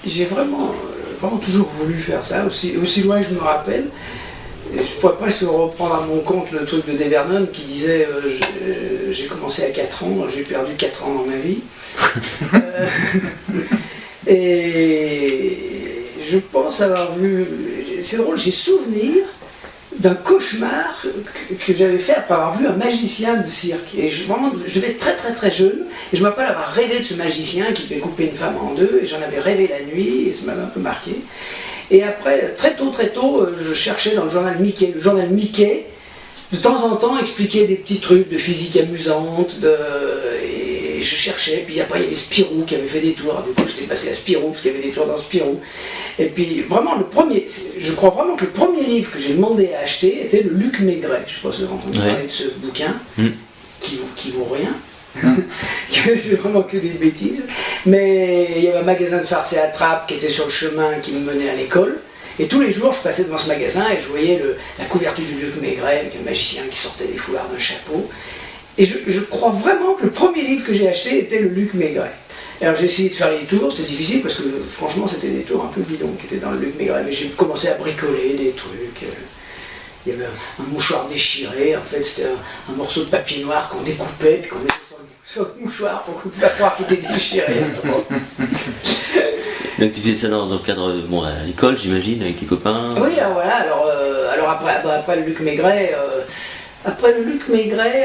j'ai vraiment toujours voulu faire ça, aussi loin que je me rappelle. Et je pourrais presque reprendre à mon compte le truc de Dave Vernon qui disait j'ai commencé à 4 ans, j'ai perdu 4 ans dans ma vie. Et je pense avoir vu, c'est drôle, j'ai souvenir d'un cauchemar que j'avais fait après avoir vu un magicien de cirque. Et je devais être très très très jeune, et je me rappelle avoir rêvé de ce magicien qui devait couper une femme en deux, et j'en avais rêvé la nuit, et ça m'avait un peu marqué. Et après, très tôt, je cherchais dans le journal Mickey. Le journal Mickey, de temps en temps, expliquait des petits trucs de physique amusante, et je cherchais. Puis après, il y avait Spirou qui avait fait des tours. Du coup, j'étais passé à Spirou, parce qu'il y avait des tours dans Spirou. Et puis, vraiment, je crois vraiment que le premier livre que j'ai demandé à acheter était le Luc Maigret. Je ne sais pas si vous avez entendu parler de ce bouquin, qui vaut rien. C'est vraiment que des bêtises, mais il y avait un magasin de farce et attrape qui était sur le chemin qui me menait à l'école, et tous les jours je passais devant ce magasin et je voyais la couverture du Luc Maigret avec un magicien qui sortait des foulards d'un chapeau, et je crois vraiment que le premier livre que j'ai acheté était le Luc Maigret. Alors j'ai essayé de faire les tours, c'était difficile parce que franchement c'était des tours un peu bidons qui étaient dans le Luc Maigret, mais j'ai commencé à bricoler des trucs. Il y avait un mouchoir déchiré, en fait c'était un morceau de papier noir qu'on découpait puis qu'on mettait sur le mouchoir pour pas croire qu'il était déchiré. Donc tu faisais ça dans le cadre à l'école, j'imagine, avec tes copains. Oui, alors voilà, alors après le Luc Maigret,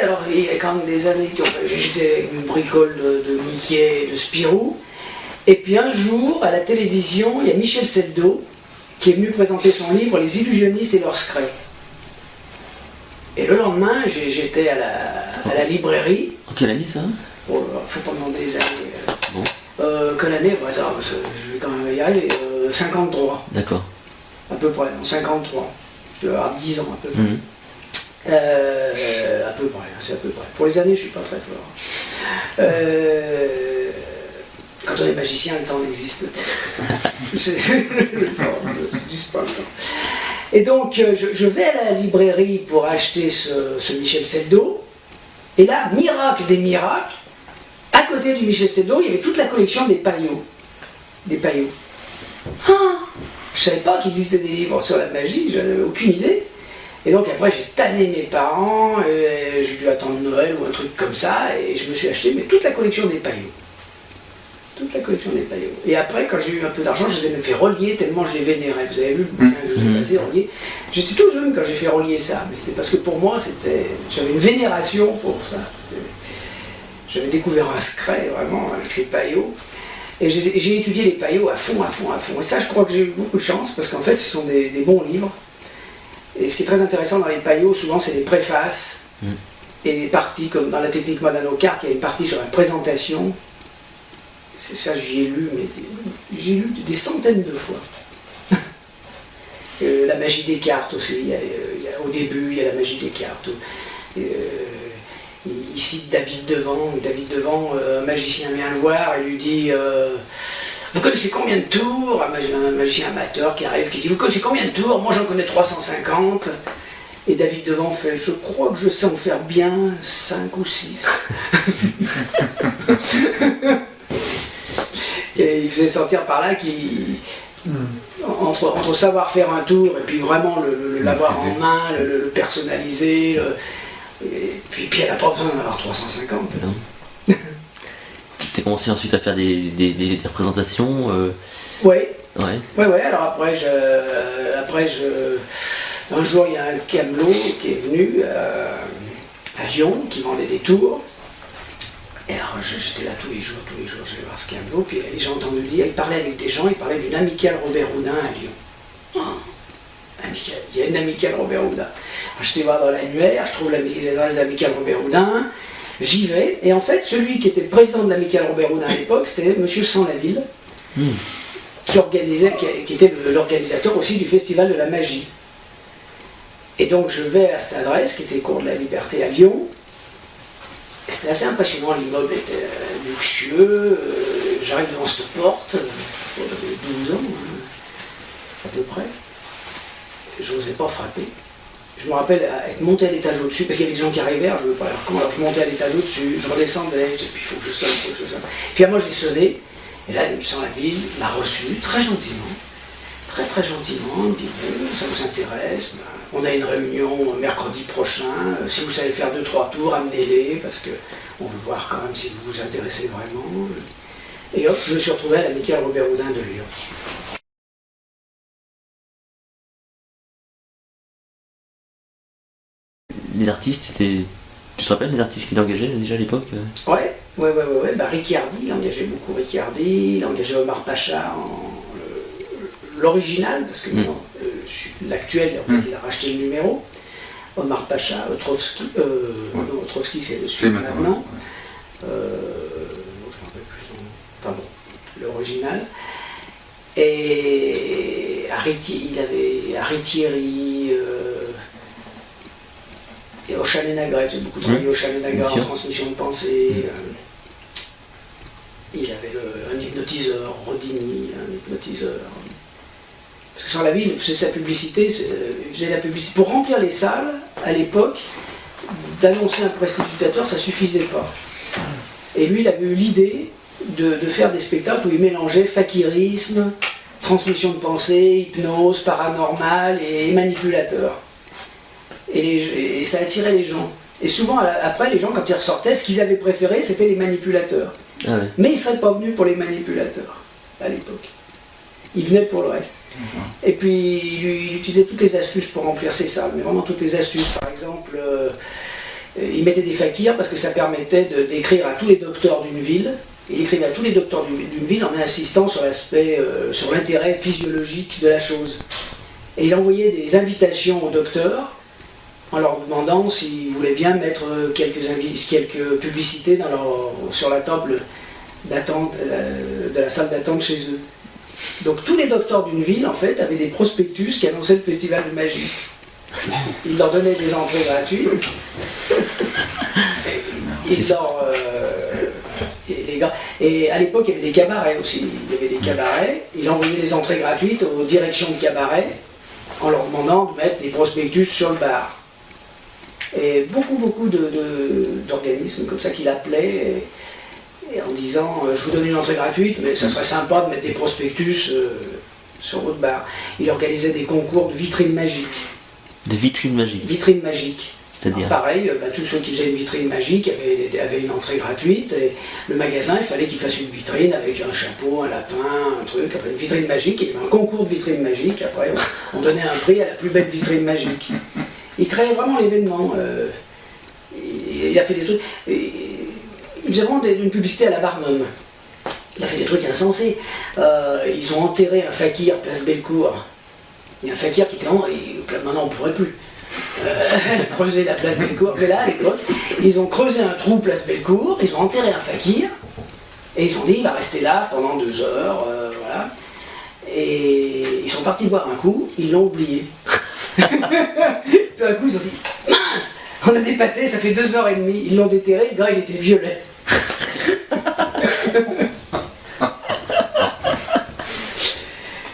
alors il y a quand même des années j'étais avec une bricole de Mickey et de Spirou, et puis un jour à la télévision il y a Michel Seldo qui est venu présenter son livre Les illusionnistes et leurs secrets. Et le lendemain, j'étais à la librairie. En quelle année ça? Bon, faut pas demander les années. Bon. Quelle année? Bah, attends, je vais quand même y arriver. 53. D'accord. À peu près, en 53. Je dois avoir 10 ans à peu près. À peu près, c'est à peu près. Pour les années, je suis pas très fort. Quand on est magicien, le temps n'existe pas. C'est juste pas le temps. Et donc, je vais à la librairie pour acheter ce Michel Seldo, et là, miracle des miracles, à côté du Michel Seldo, il y avait toute la collection des paillots. Des paillots. Ah, je savais pas qu'il existait des livres sur la magie, j'en avais aucune idée. Et donc après, j'ai tanné mes parents, et j'ai dû attendre Noël ou un truc comme ça, et je me suis acheté toute la collection des paillots. Toute la collection des paillots. Et après, quand j'ai eu un peu d'argent, je les ai même fait relier tellement je les vénérais. Vous avez vu le bouquin que j'ai passé relier. J'étais tout jeune quand j'ai fait relier ça, mais c'était parce que pour moi, j'avais une vénération pour ça. J'avais découvert un secret vraiment avec ces paillots. Et j'ai étudié les paillots à fond. Et ça, je crois que j'ai eu beaucoup de chance parce qu'en fait, ce sont des bons livres. Et ce qui est très intéressant dans les paillots, souvent, c'est les préfaces et les parties, comme dans la technique Modano Carte, il y a une partie sur la présentation. C'est ça, j'y ai lu, mais j'ai lu des centaines de fois. La magie des cartes aussi, au début, il y a la magie des cartes. Il cite David Devant. David Devant, un magicien vient le voir et lui dit vous connaissez combien de tours? Un magicien amateur qui arrive, qui dit vous connaissez combien de tours? Moi j'en connais 350. Et David Devant fait je crois que je sais en faire bien 5 ou 6. Et il faisait sortir par là entre savoir faire un tour et puis vraiment l'avoir en main, le personnaliser, et puis elle n'a pas besoin d'en avoir 350. Tu as commencé ensuite à faire des représentations Ouais. Ouais. Alors après, un jour il y a un camelot qui est venu à Lyon qui vendait des tours. Et alors j'étais là tous les jours, j'allais voir ce camelot, puis j'ai entendu dire, il parlait avec des gens, il parlait d'une amicale Robert Houdin à Lyon. Il y a une amicale Robert Houdin. Alors j'étais voir dans l'annuaire, je trouve dans les amicales Robert Houdin, j'y vais, et en fait celui qui était le président de l'amicale Robert Houdin à l'époque, c'était Monsieur Sans-Laville, qui était l'organisateur aussi du Festival de la Magie. Et donc je vais à cette adresse, qui était cours de la Liberté à Lyon. C'était assez impressionnant, l'immeuble était luxueux, j'arrive devant cette porte, j'avais 12 ans, à peu près, je n'osais pas frapper. Je me rappelle être monté à l'étage au-dessus, parce qu'il y avait des gens qui arrivaient, alors je ne veux pas leur comment, alors je montais à l'étage au-dessus, je redescendais, je disais, il faut que je sonne. Puis à moi j'ai sonné, Et là, sans la ville m'a reçu très gentiment, très gentiment, il me dit bon, ça vous intéresse, on a une réunion mercredi prochain, si vous savez faire 2-3 tours, amenez-les, parce qu'on veut voir quand même si vous vous intéressez vraiment. Et hop, je me suis retrouvé à l'Amicale Robert Houdin de Lyon. Les artistes, tu te rappelles des artistes qu'il engageait déjà à l'époque? Ouais. Bah, Ricky Hardy, il engageait beaucoup Ricky Hardy, il engageait Omar Pacha, l'original, parce que l'actuel, en fait, il a racheté le numéro. Omar Pacha, Otrovsky, non, Otrovsky c'est le suivant maintenant. Je ne me rappelle plus son nom. Enfin bon, l'original. Et il avait Harry Thierry, et Oshane Nagra, j'ai beaucoup travaillé Oshane Nagra en transmission de pensée. Il avait un hypnotiseur, Rodini, un hypnotiseur. Parce que sans la ville, il faisait sa publicité, il faisait la publicité. Pour remplir les salles, à l'époque, d'annoncer un prestidigitateur, ça ne suffisait pas. Et lui, il avait eu l'idée de faire des spectacles où il mélangeait fakirisme, transmission de pensée, hypnose, paranormal et manipulateur. Et ça attirait les gens. Et souvent, après, les gens, quand ils ressortaient, ce qu'ils avaient préféré, c'était les manipulateurs. Ah ouais. Mais ils ne seraient pas venus pour les manipulateurs, à l'époque. Ils venaient pour le reste. Et puis, il utilisait toutes les astuces pour remplir ses salles, mais vraiment toutes les astuces. Par exemple, il mettait des fakirs parce que ça permettait d'écrire à tous les docteurs d'une ville. Il écrivait à tous les docteurs d'une ville en insistant sur l'aspect, sur l'intérêt physiologique de la chose. Et il envoyait des invitations aux docteurs en leur demandant s'ils voulaient bien mettre quelques publicités sur la table d'attente, de la salle d'attente chez eux. Donc tous les docteurs d'une ville, en fait, avaient des prospectus qui annonçaient le festival de magie. Ils leur donnaient des entrées gratuites. Et à l'époque, il y avait des cabarets aussi. Il y avait des cabarets. Il envoyait des entrées gratuites aux directions de cabarets en leur demandant de mettre des prospectus sur le bar. Et beaucoup d'organismes comme ça qu'il appelait et en disant je vous donne une entrée gratuite, mais ça serait sympa de mettre des prospectus sur votre bar. Il organisait des concours de vitrines magiques. De vitrines magiques? Vitrines magiques. C'est-à-dire pareil, tous ceux qui faisaient une vitrine magique avaient une entrée gratuite, et le magasin, il fallait qu'il fasse une vitrine avec un chapeau, un lapin, un truc, enfin une vitrine magique, et il y avait un concours de vitrine magique, après on donnait un prix à la plus belle vitrine magique. Il créait vraiment l'événement, il a fait des trucs, il faisait vraiment une publicité à la Barnum. Il a fait des trucs insensés. Ils ont enterré un fakir place Bellecour. Il y a un fakir qui était maintenant on ne pourrait plus. Creuser la place Bellecour. Mais là, à l'époque, ils ont creusé un trou place Bellecour, ils ont enterré un fakir, et ils ont dit il va rester là pendant 2 heures, voilà. Et ils sont partis boire un coup, ils l'ont oublié. Tout d'un coup, ils ont dit mince, on a dépassé, ça fait 2h30, ils l'ont déterré, le gars il était violet.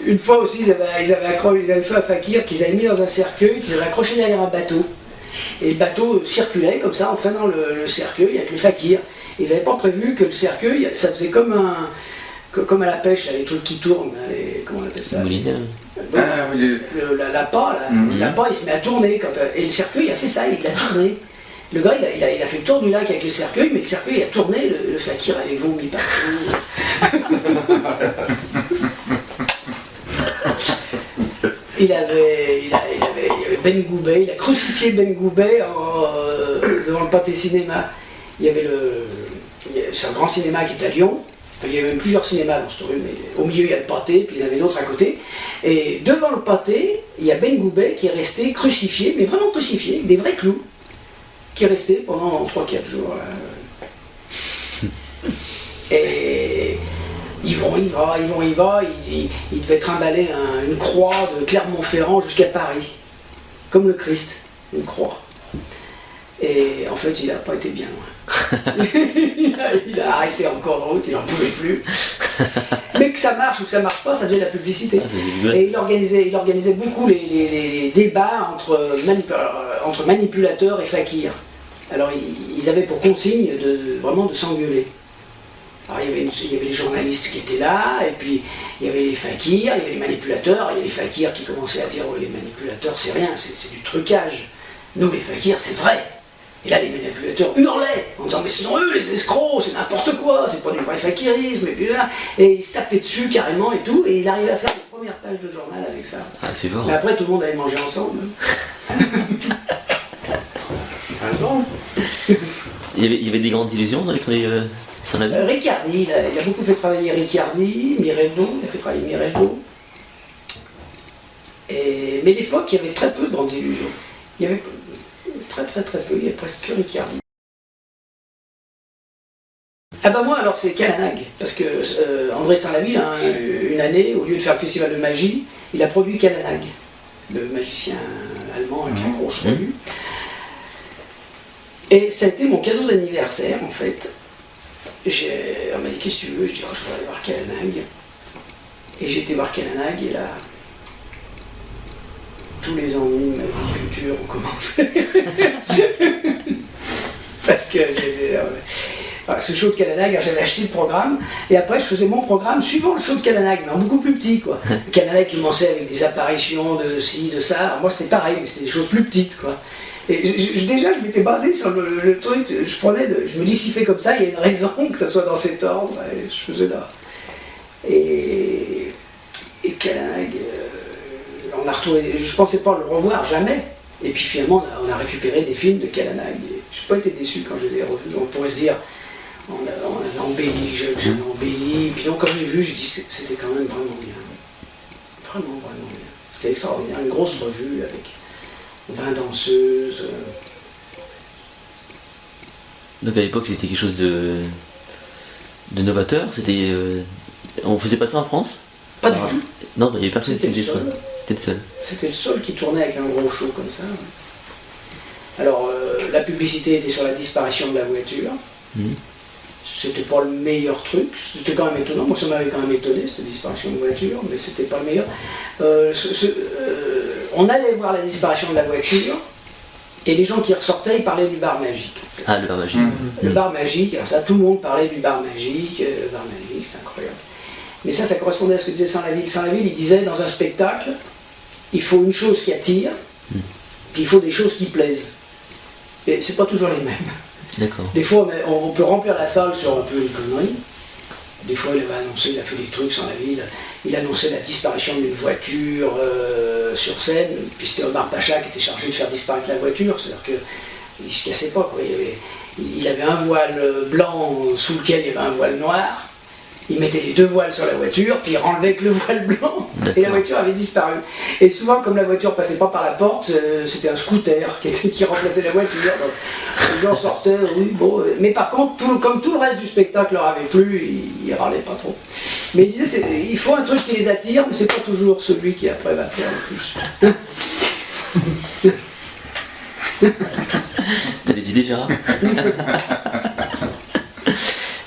Une fois aussi, ils avaient fait un fakir qu'ils avaient mis dans un cercueil, qu'ils avaient accroché derrière un bateau. Et le bateau circulait comme ça, entraînant le cercueil avec le fakir. Ils n'avaient pas prévu que le cercueil, ça faisait comme à la pêche, là, les trucs qui tournent, comment on appelle ça? L'appât, il se met à tourner. Et le cercueil a fait ça, il a tourné. Le gars, il a fait le tour du lac avec le cercueil, mais le cercueil il a tourné, le fakir avait vomi partout. Il y avait Ben Goubet, il a crucifié Ben Goubet devant le Pâté Cinéma. C'est un grand cinéma qui est à Lyon. Enfin, il y avait même plusieurs cinémas dans cette rue, mais au milieu il y a le Pâté, puis il y en avait l'autre à côté. Et devant le Pâté, il y a Ben Goubet qui est resté crucifié, mais vraiment crucifié, avec des vrais clous, qui est resté pendant 3-4 jours. Et il va, il devait trimballer une croix de Clermont-Ferrand jusqu'à Paris, comme le Christ, une croix. Et en fait, il n'a pas été bien loin. il a arrêté en cours de route, il n'en pouvait plus. Mais que ça marche ou que ça marche pas, ça devient la publicité. Et il organisait beaucoup les débats entre manipulateurs et fakirs. Alors ils avaient pour consigne vraiment de s'engueuler. Alors il y avait les journalistes qui étaient là, et puis il y avait les fakirs, il y avait les manipulateurs, il y a les fakirs qui commençaient à dire oh, les manipulateurs c'est rien, c'est du trucage. Nous les fakirs c'est vrai. Et là les manipulateurs hurlaient en disant mais ce sont eux les escrocs, c'est n'importe quoi, c'est pas du vrai fakirisme, et puis là, et ils se tapaient dessus carrément et tout, et il arrivait à faire les premières pages de journal avec ça. Ah, c'est fort. Mais après tout le monde allait manger ensemble. Raison. Il y avait des grandes illusions dans les sans la vie. Riccardi, il a beaucoup fait travailler Riccardi, Mireldo, il a fait travailler Mireldo. Mais à l'époque, il y avait très peu de grandes illusions. Il y avait très peu, il y avait presque que Riccardi. Ah bah moi alors c'est Calanag, parce que André Saint-Laville, hein, une année, au lieu de faire le festival de magie, il a produit Calanag, le magicien allemand avec la grosse revue. Et ça a été mon cadeau d'anniversaire en fait. On m'a dit qu'est-ce que tu veux, je dis oh, je voudrais aller voir Calanag. Et j'ai été voir Calanag et là, tous les ennuis de ma vie future ont commencé. Parce que ce show de Calanag, j'avais acheté le programme et après je faisais mon programme suivant le show de Calanag, mais en beaucoup plus petit quoi. Calanag commençait avec des apparitions de ci, de ça. Alors, moi c'était pareil, mais c'était des choses plus petites quoi. Et déjà, je m'étais basé sur le truc, je me dis, s'il fait comme ça, il y a une raison que ça soit dans cet ordre, et je faisais là. Et Calanag, on a retrouvé, je pensais pas le revoir, jamais. Et puis finalement, on a récupéré des films de Calanag. Je n'ai pas été déçu quand je les ai revus. On pourrait se dire, on a embelli, j'avais embelli. Et puis donc, quand j'ai vu, j'ai dit, c'était quand même vraiment bien. Vraiment bien. C'était extraordinaire, une grosse revue avec 20 danseuses. Donc à l'époque c'était quelque chose de novateur, c'était... on faisait pas ça en France? Pas du tout. Non, il y avait personne qui faisait ça. C'était le seul. C'était le seul qui tournait avec un gros show comme ça. Alors la publicité était sur la disparition de la voiture. C'était pas le meilleur truc, c'était quand même étonnant, moi ça m'avait quand même étonné cette disparition de voiture, mais c'était pas le meilleur. On allait voir la disparition de la voiture, et les gens qui ressortaient, ils parlaient du bar magique. En fait. Ah, le bar magique. Le bar magique, alors ça, tout le monde parlait du bar magique, c'est incroyable. Mais ça correspondait à ce que disait Saint-Laville. Saint-Laville, il disait, dans un spectacle, il faut une chose qui attire, puis il faut des choses qui plaisent. Et c'est pas toujours les mêmes. D'accord. Des fois, on peut remplir la salle sur un peu une connerie. Des fois, il avait annoncé, il a fait des trucs sans la ville. Il annonçait la disparition d'une voiture sur scène. Puis c'était Omar Pacha qui était chargé de faire disparaître la voiture. C'est-à-dire qu'il ne se cassait pas, quoi. Il avait un voile blanc sous lequel il y avait un voile noir. Il mettait les deux voiles sur la voiture, puis il renlevait que le voile blanc, et la voiture avait disparu. Et souvent, comme la voiture passait pas par la porte, c'était un scooter qui remplaçait la voiture. Donc, les gens sortaient, oui, bon. Mais par contre, comme tout le reste du spectacle leur avait plu, ils râlaient pas trop. Mais il disait, il faut un truc qui les attire, mais c'est pas toujours celui qui après va faire le plus. T'as des idées, Gérard?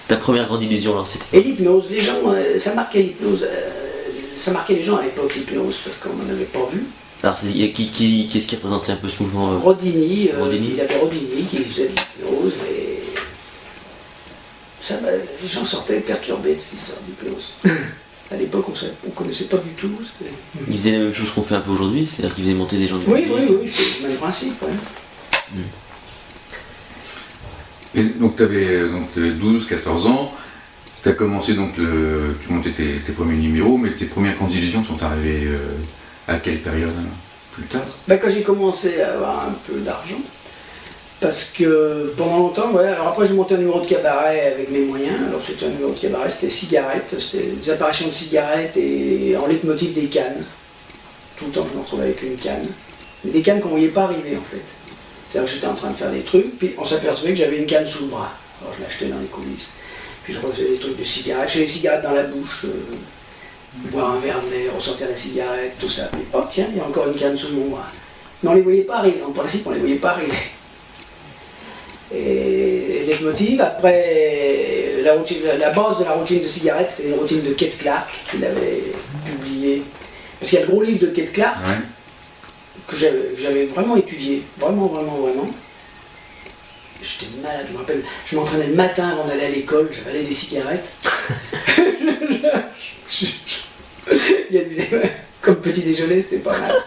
Ta première grande illusion, alors, c'était... Et l'hypnose, les gens, ça marquait l'hypnose, ça marquait les gens à l'époque, l'hypnose, parce qu'on n'en avait pas vu. Alors, qu'est-ce qui représentait un peu ce mouvement Rodini, Rodini. il avait Rodini qui faisait de l'hypnose, et ça, les gens sortaient perturbés de cette histoire d'hypnose. À l'époque, on ne connaissait pas du tout. Ils faisaient la même chose qu'on fait un peu aujourd'hui, c'est-à-dire qu'ils faisaient monter des gens du Oui, public. c'est le même principe. Ouais. Et donc tu avais 12-14 ans, tu as commencé donc, tu montais tes premiers numéros, mais tes premières grandes illusions sont arrivées à quelle période plus tard? Quand j'ai commencé à avoir un peu d'argent, parce que pendant longtemps, ouais, alors après j'ai monté un numéro de cabaret avec mes moyens, alors c'était un numéro de cabaret, c'était cigarettes, c'était des apparitions de cigarettes et en leitmotiv des cannes. Tout le temps je me retrouvais avec une canne, mais des cannes qu'on ne voyait pas arriver en fait. C'est-à-dire que j'étais en train de faire des trucs, puis on s'apercevait que j'avais une canne sous le bras. Alors je l'achetais dans les coulisses. Puis je refaisais des trucs de cigarettes, j'ai les cigarettes dans la bouche, boire un verre de lait, ressortir la cigarette, tout ça. Puis oh tiens, il y a encore une canne sous mon bras. Mais on ne les voyait pas arriver, en principe on ne les voyait pas arriver. Et les motifs, après, la base de la routine de cigarette, c'était une routine de Kate Clark qu'il avait publiée. Parce qu'il y a le gros livre de Kate Clark. Ouais. Que j'avais vraiment étudié, vraiment. J'étais malade, je me rappelle, je m'entraînais le matin avant d'aller à l'école, j'avalais des cigarettes. Il y a comme petit déjeuner, c'était pas mal.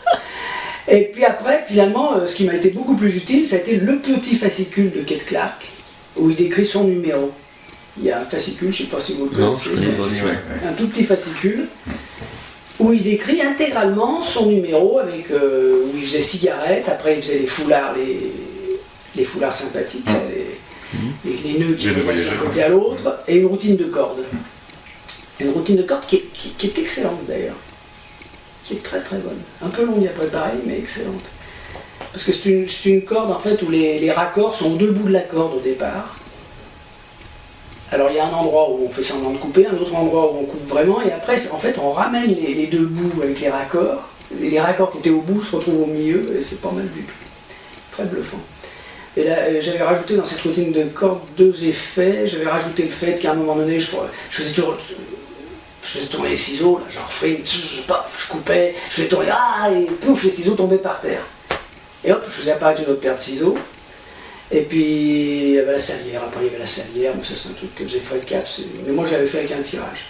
Et puis après, finalement, ce qui m'a été beaucoup plus utile, ça a été le petit fascicule de Kate Clark, où il décrit son numéro. Il y a un fascicule, je ne sais pas si vous le connaissez, un tout petit fascicule, où il décrit intégralement son numéro, avec, où il faisait cigarette, après il faisait les foulards sympathiques, là, les nœuds qui voyagent d'un côté à l'autre, et une routine de corde. Une routine de corde qui est excellente d'ailleurs, qui est très très bonne. Un peu longue à préparer, mais excellente. Parce que c'est une corde en fait où les raccords sont aux deux bouts de la corde au départ. Alors il y a un endroit où on fait semblant de couper, un autre endroit où on coupe vraiment, et après en fait on ramène les deux bouts avec les raccords. Et les raccords qui étaient au bout se retrouvent au milieu, et c'est pas mal du tout. Très bluffant. Et là, j'avais rajouté dans cette routine de corde 2 effets. J'avais rajouté le fait qu'à un moment donné, je faisais tourner les ciseaux, là, genre frame, je coupais, je faisais tourner, et pouf, les ciseaux tombaient par terre. Et hop, je faisais apparaître une autre paire de ciseaux. Et puis, il y avait la salière, après il y avait la salière, mais ça c'est un truc que faisait Fred Capps, mais moi je l'avais fait avec un tirage.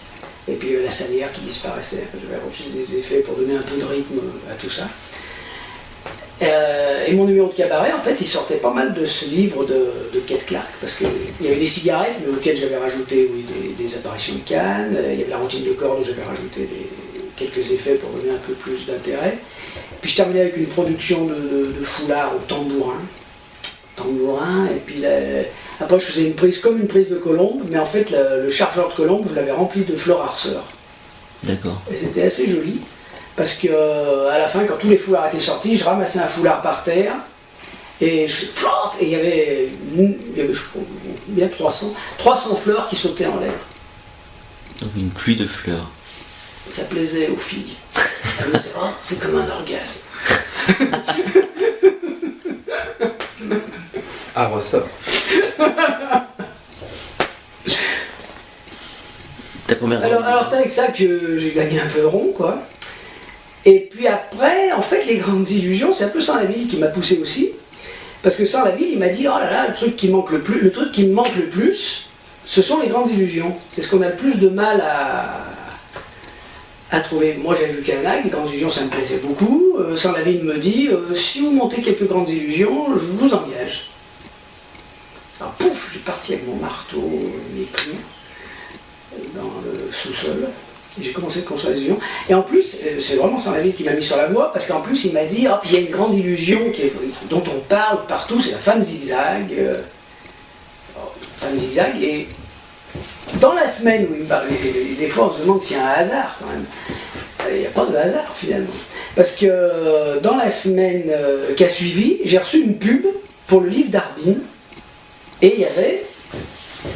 Et puis il y avait la salière qui disparaissait, j'avais rajouté des effets pour donner un peu de rythme à tout ça. Et mon numéro de cabaret, en fait, il sortait pas mal de ce livre de Kate Clark, parce qu'il y avait les cigarettes, mais auxquelles j'avais rajouté des apparitions de Cannes, il y avait la routine de corde où j'avais rajouté quelques effets pour donner un peu plus d'intérêt. Puis je terminais avec une production de foulard au tambourin, et puis après je faisais une prise comme une prise de colombe, mais en fait le chargeur de colombe, je l'avais rempli de fleurs harceurs. D'accord. Et c'était assez joli. Parce que à la fin, quand tous les foulards étaient sortis, je ramassais un foulard par terre et il y avait je crois, bien 300 fleurs qui sautaient en l'air. Donc une pluie de fleurs. Ça plaisait aux filles. Elles me disaient, oh, c'est comme un orgasme. Ah, ressort. Ta première. Alors c'est avec ça que j'ai gagné un peu de rond, quoi. Et puis après, en fait, les grandes illusions, c'est un peu Saint-Laville qui m'a poussé aussi. Parce que Saint-Laville, il m'a dit, oh là là, le truc qui me manque le plus, ce sont les grandes illusions. C'est ce qu'on a le plus de mal à trouver. Moi, j'avais vu Kavanagh, les grandes illusions, ça me plaisait beaucoup. Saint-Laville me dit, si vous montez quelques grandes illusions, je vous engage. Alors, pouf, j'ai parti avec mon marteau, mes clous, dans le sous-sol. J'ai commencé à construire des illusions. Et en plus, c'est vraiment Saint-Laville qui m'a mis sur la voie, parce qu'en plus, il m'a dit, il y a une grande illusion dont on parle partout, c'est la femme zigzag. Femme zigzag, et dans la semaine où il me parlait, des fois on se demande s'il y a un hasard quand même. Il n'y a pas de hasard finalement. Parce que dans la semaine qui a suivi, j'ai reçu une pub pour le livre d'Arbin, et il y avait,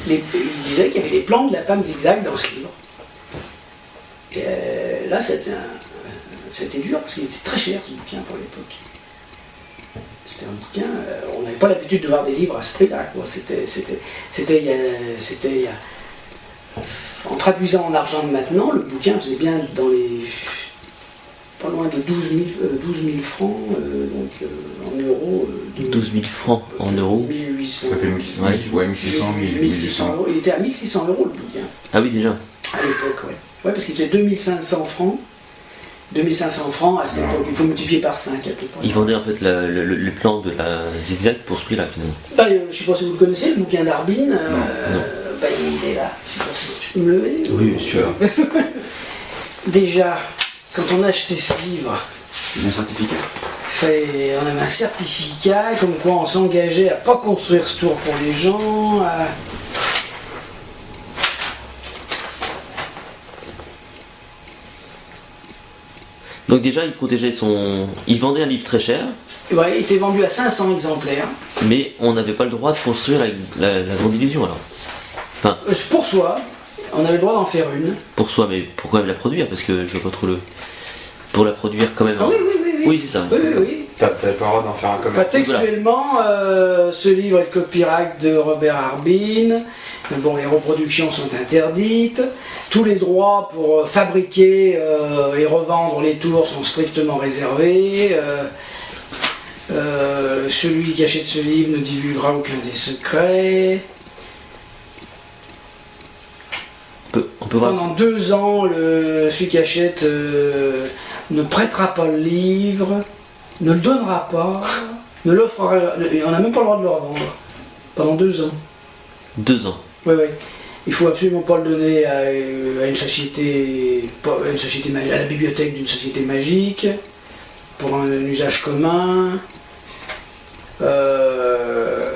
il disait qu'il y avait les plans de la femme zigzag dans ce livre. Et là, c'était dur, parce qu'il était très cher, ce bouquin, pour l'époque. C'était un bouquin, on n'avait pas l'habitude de voir des livres à ce prix-là, quoi. C'était il y a... En traduisant en argent de maintenant, le bouquin faisait bien dans les... pas loin de 12 000 francs, donc en euros... 12 000 francs en euros. 1800. Ça fait 1600, 1600 euros. Il était à 1600 euros le bouquin. Ah oui, déjà. À l'époque, ouais. Ouais, parce qu'il faisait 2500 francs. 2500 francs à cette époque, il faut multiplier par 5 à peu près. Ils vendaient en fait le plan de la zigzag pour ce prix-là finalement. Bah, je ne sais pas si vous le connaissez, le bouquin d'Arbin. Non. Bah, il est là. Je sais pas si je peux me lever. Oui, bien sûr. Déjà, quand on a acheté ce livre, Il y a un certificat. on avait un certificat comme quoi on s'engageait à ne pas construire ce tour pour les gens. Donc déjà, il vendait un livre très cher, Ouais, il était vendu à 500 exemplaires. mais on n'avait pas le droit de construire la grande illusion alors. Pour soi, on avait le droit d'en faire une. Pour soi, mais pour quand même la produire, parce que je vois pas trop le... Pour la produire quand même... Ah oui. Oui, c'est ça. Oui. T'avais pas le droit d'en faire un Enfin, commerce. textuellement, ce livre est le copyright de Robert Arbin. Bon, les reproductions sont interdites. Tous les droits pour fabriquer et revendre les tours sont strictement réservés. Celui qui achète ce livre ne divulguera aucun des secrets. On peut voir. Pendant 2 ans, celui qui achète ne prêtera pas le livre, ne le donnera pas, ne l'offrera, on n'a même pas le droit de le revendre. Pendant 2 ans. 2 ans. Oui, oui. Il faut absolument pas le donner à une société, à la bibliothèque d'une société magique, pour un usage commun. Le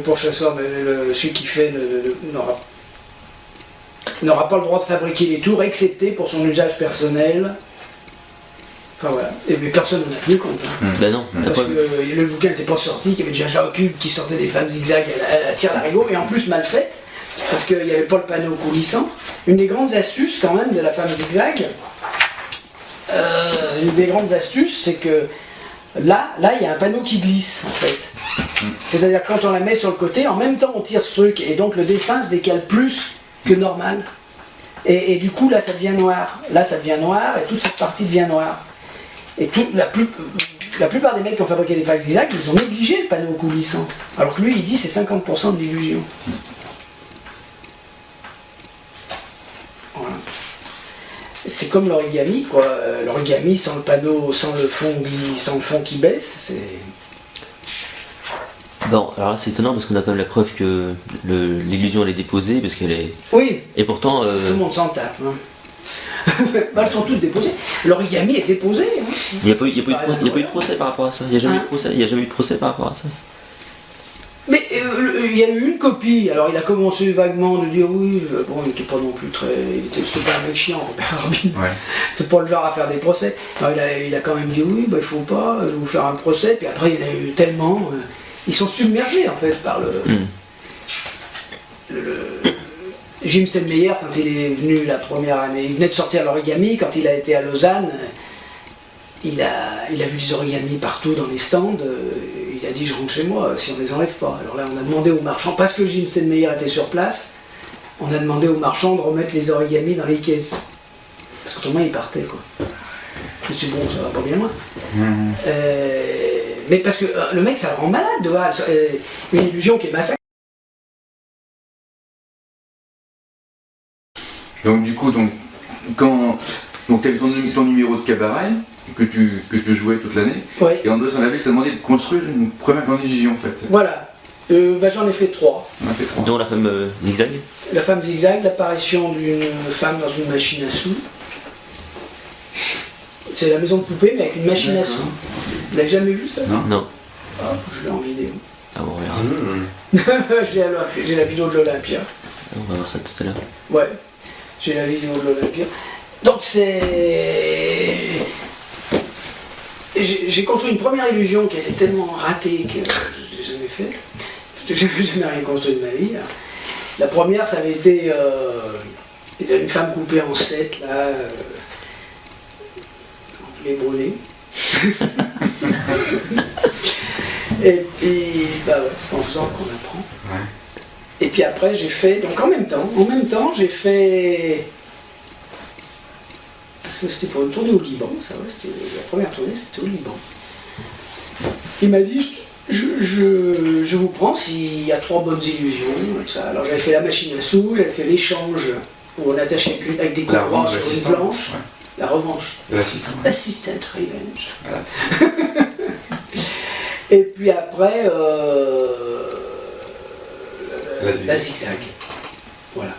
pourchasseur, celui qui fait, n'aura pas le droit de fabriquer les tours, excepté pour son usage personnel. Enfin voilà, mais personne n'en a tenu compte. Hein. Ben non. Parce que le bouquin n'était pas sorti, qu'il y avait déjà Jacob qui sortait des femmes zigzag à la tire-larigot, et en plus mal faite, parce qu'il n'y avait pas le panneau coulissant. Une des grandes astuces quand même de la femme zigzag, c'est que là, il y a un panneau qui glisse en fait. C'est-à-dire que quand on la met sur le côté, en même temps on tire ce truc, et donc le dessin se décale plus que normal. Et du coup là ça devient noir. Là ça devient noir, et toute cette partie devient noire. Et la plupart des mecs qui ont fabriqué des femmes zigzag, ils ont négligé le panneau coulissant. Alors que lui il dit c'est 50% de l'illusion. Voilà. C'est comme l'origami, quoi. L'origami sans le panneau, sans le fond qui baisse, c'est... Bon, alors là c'est étonnant parce qu'on a quand même la preuve que l'illusion elle est déposée parce qu'elle est... Oui. Et pourtant... Tout le monde s'en tape. Hein. Bah, elles sont toutes déposées. L'origami est déposé. Hein. Il n'y a pas eu de procès par rapport à ça. Il n'y a jamais eu de procès. Il n'y a jamais eu de procès par rapport à ça. Mais il y a eu une copie, alors il a commencé vaguement de dire oui, bon il n'était pas non plus très... C'était pas un mec chiant, Robert Harbin. Ouais. C'était pas le genre à faire des procès. Alors il a quand même dit oui, bah il faut pas, je vais vous faire un procès, puis après il y en a eu tellement... ils sont submergés en fait par Jim Steinmeyer, quand il est venu la première année, il venait de sortir l'origami, quand il a été à Lausanne, il a vu des origamis partout dans les stands, il a dit je rentre chez moi si on les enlève pas. Alors là on a demandé aux marchands, parce que Jim Steinmeyer était sur place, on a demandé aux marchands de remettre les origamis dans les caisses. Parce qu'autrement ils partaient quoi. Je me suis dit bon ça va pas bien loin. Mais parce que le mec ça le rend malade de voir une illusion qui est massacrée. Donc du coup, quand tu avais ton numéro de cabaret, que tu jouais toute l'année, ouais. Et André Sanlaville t'a demandé de construire une première grande illusion en fait. Voilà, j'en ai fait 3. On a fait 3. Dont la femme zigzag. La femme zigzag, l'apparition d'une femme dans une machine à sous. C'est la maison de poupée mais avec une machine à sous. Vous l'avez jamais vu ça? Non. Ah, je l'ai en vidéo. Ah bon, regarde. J'ai la vidéo de l'Olympia. On va voir ça tout à l'heure. Ouais, j'ai la vidéo de l'Olympia. Donc j'ai construit une première illusion qui a été tellement ratée que je l'ai jamais faite. Je n'ai jamais rien construit de ma vie. Là. La première, ça avait été une femme coupée en 7, là, les brûlés. Et puis, bah ouais, c'est en faisant qu'on apprend. Ouais. Et puis après, j'ai fait, donc en même temps, j'ai fait... Parce que c'était pour une tournée au Liban, ça, ouais, c'était la première tournée, c'était au Liban. Il m'a dit, je vous prends s'il y a 3 bonnes illusions, et ça. Alors j'avais fait la machine à sous, j'avais fait l'échange, où on attachait avec des courroies sur une planche. Ouais. La revanche. Assistant Revenge. Voilà. Et puis après, la zigzag. Voilà.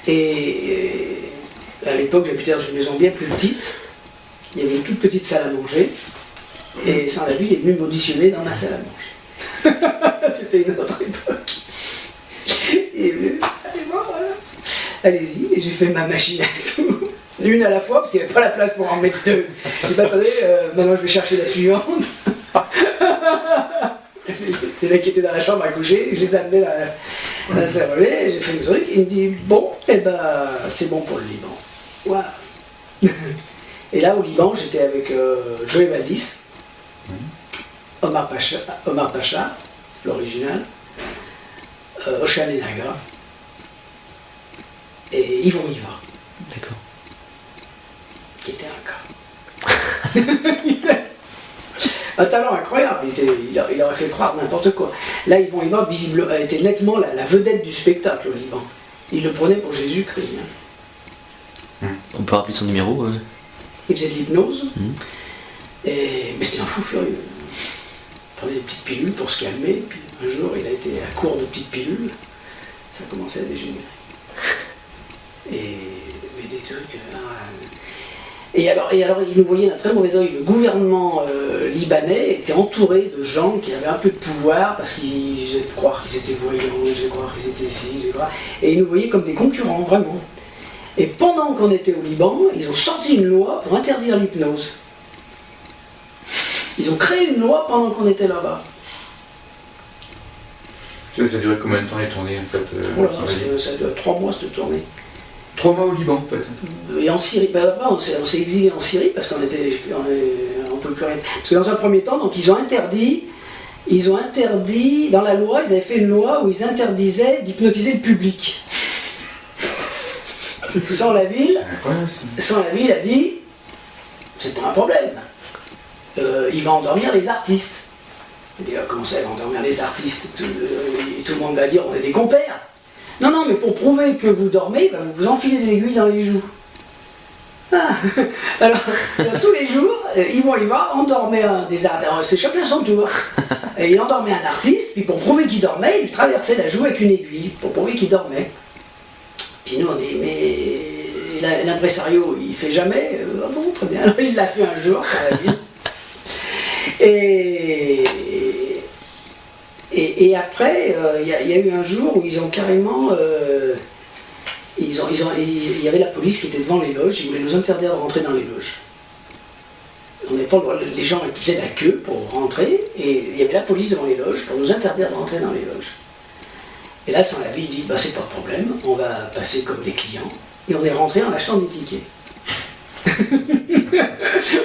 Et à l'époque, j'habitais dans une maison bien plus petite. Il y avait une toute petite salle à manger. Et Sanlaville est venu m'auditionner dans ma salle à manger. C'était une autre époque. Et allez voir, voilà. Allez-y. Et j'ai fait ma machine à sous. Une à la fois, parce qu'il n'y avait pas la place pour en mettre 2. J'ai dit, attendez, maintenant je vais chercher la suivante. Les mecs qui étaient dans la chambre à coucher, je les ai amenés dans la salle à manger, j'ai fait une truc, il me dit, bon, eh ben, c'est bon pour le Liban. Voilà. Et là, au Liban, j'étais avec Joey Valdis, Omar Pacha, l'original, Ocean Naga, et Yvon Riva. D'accord. Qui était un cas. Un talent incroyable, il aurait fait croire n'importe quoi. Là, Yvon Hiva, visiblement, était nettement la vedette du spectacle au Liban. Il le prenait pour Jésus-Christ. Hein. On peut rappeler son numéro Il faisait de l'hypnose, mais c'était un fou furieux. Il prenait des petites pilules pour se calmer, puis un jour, il a été à court de petites pilules, ça a commencé à dégénérer. Mais des trucs... Et alors, il nous voyait d'un très mauvais œil. Le gouvernement libanais était entouré de gens qui avaient un peu de pouvoir parce qu'ils faisaient croire qu'ils étaient voyants, ils faisaient croire qu'ils étaient ci, ils faisaient croire... Et ils nous voyaient comme des concurrents, vraiment. Et pendant qu'on était au Liban, ils ont sorti une loi pour interdire l'hypnose. Ils ont créé une loi pendant qu'on était là-bas. Ça a duré combien de temps les tournées en fait Voilà, ça a duré 3 mois cette tournée. 3 mois au Liban en fait. Et en Syrie, on s'est exilé en Syrie parce qu'on peut plus rien. Parce que dans un premier temps, donc ils ont interdit dans la loi, ils avaient fait une loi où ils interdisaient d'hypnotiser le public. Sans la ville a dit, c'est pas un problème. Il va endormir les artistes. Il dit, comment ça, il va endormir les artistes tout le monde va dire, on est des compères. Non, mais pour prouver que vous dormez, vous vous enfilez des aiguilles dans les joues. Ah. Alors, tous les jours, Yvon Hiva endormait des artistes. C'est chacun son tour. Et il endormait un artiste, puis pour prouver qu'il dormait, il lui traversait la joue avec une aiguille, pour prouver qu'il dormait. Puis nous on dit, mais l'impresario il fait jamais, ah bon, très bien, alors il l'a fait un jour, ça va bien. Et après, il y a eu un jour où ils ont carrément, il y avait la police qui était devant les loges, ils voulaient nous interdire de rentrer dans les loges. On n'avait pas le droit, les gens faisaient la queue pour rentrer, et il y avait la police devant les loges pour nous interdire de rentrer dans les loges. Et là, sans la ville, dit, c'est pas de problème, on va passer comme des clients. Et on est rentré en achetant des tickets.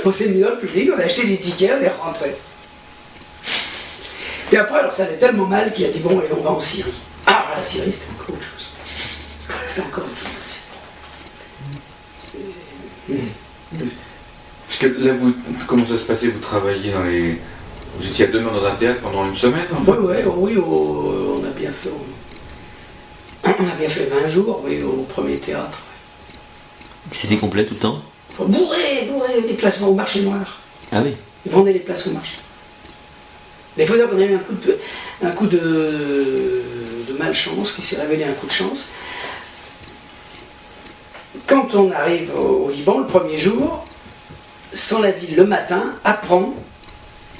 On s'est mis dans le public, on a acheté des tickets, on est rentré. Et après, alors ça allait tellement mal qu'il a dit, bon, allez, on va en Syrie. Ah, la Syrie, c'était encore autre chose. C'était encore autre chose. Parce que là, comment ça se passait? Vous travailliez dans les... Vous étiez à demeure dans un théâtre pendant une semaine en fait? Oui, on a bien fait... On a bien fait 20 jours, oui, au premier théâtre. C'était complet tout le temps? Bourré, les placements au marché noir. Ah oui. Ils vendaient les places au marché. Mais il faut dire qu'on a eu un coup de malchance, qui s'est révélé un coup de chance. Quand on arrive au Liban, le premier jour, Sans la ville, le matin, apprend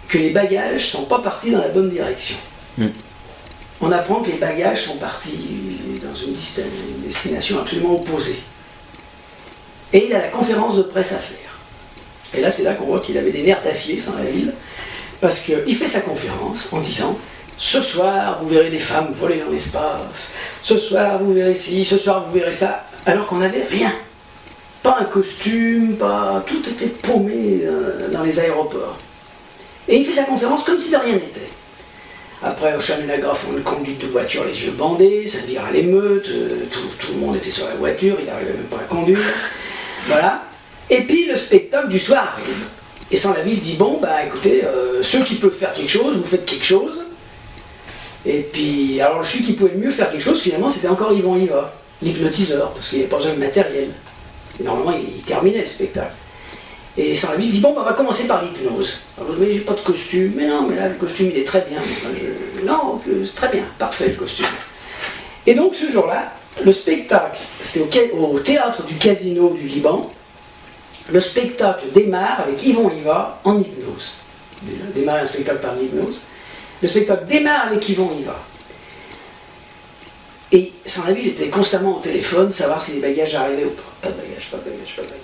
que les bagages ne sont pas partis dans la bonne direction. On apprend que les bagages sont partis dans une destination absolument opposée. Et il a la conférence de presse à faire. Et là, c'est là qu'on voit qu'il avait des nerfs d'acier, Sans la ville, parce qu'il fait sa conférence en disant « Ce soir, vous verrez des femmes voler dans l'espace. Ce soir, vous verrez ci. Ce soir, vous verrez ça. » Alors qu'on n'avait rien. Pas un costume, pas... Tout était paumé dans les aéroports. Et il fait sa conférence comme si de rien n'était. Après, au Chanel-Agra font une conduite de voiture les yeux bandés, ça vire à l'émeute, tout le monde était sur la voiture, il n'arrivait même pas à conduire. Voilà. Et puis le spectacle du soir arrive. Et Sans la ville dit, bon, écoutez, ceux qui peuvent faire quelque chose, vous faites quelque chose. Et puis, alors celui qui pouvait le mieux faire quelque chose, finalement, c'était encore Yvon Hiva, l'hypnotiseur, parce qu'il n'y avait pas besoin de matériel. Et normalement, il terminait le spectacle. Et Sans la ville dit, bon, on va commencer par l'hypnose. Alors, mais j'ai pas de costume. Mais non, mais là, le costume, il est très bien. Enfin, non, c'est très bien, parfait le costume. Et donc, ce jour-là, le spectacle, c'était au théâtre du Casino du Liban. Le spectacle démarre avec Yvon Hiva en hypnose. Démarrer un spectacle par l'hypnose. Le spectacle démarre avec Yvon Hiva. Et Sans la ville était constamment au téléphone, savoir si les bagages arrivaient ou pas. Pas de bagages, pas de bagages, pas de bagages.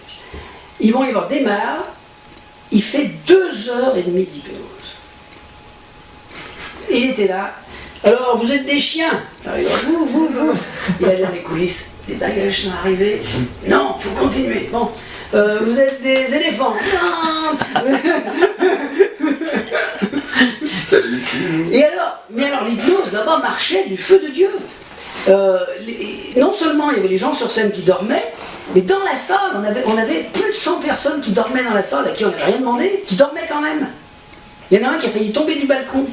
Yvon Hiva démarre, il fait 2h30 d'hypnose. Et il était là. Alors, vous êtes des chiens. Vous. Il allait dans les coulisses. Les bagages sont arrivés. Non, il faut continuer. Bon. Vous êtes des éléphants. Et alors, l'hypnose là-bas marchait du feu de Dieu. Non seulement il y avait les gens sur scène qui dormaient, mais dans la salle, on avait plus de 100 personnes qui dormaient dans la salle, à qui on n'avait rien demandé, qui dormaient quand même. Il y en a un qui a failli tomber du balcon.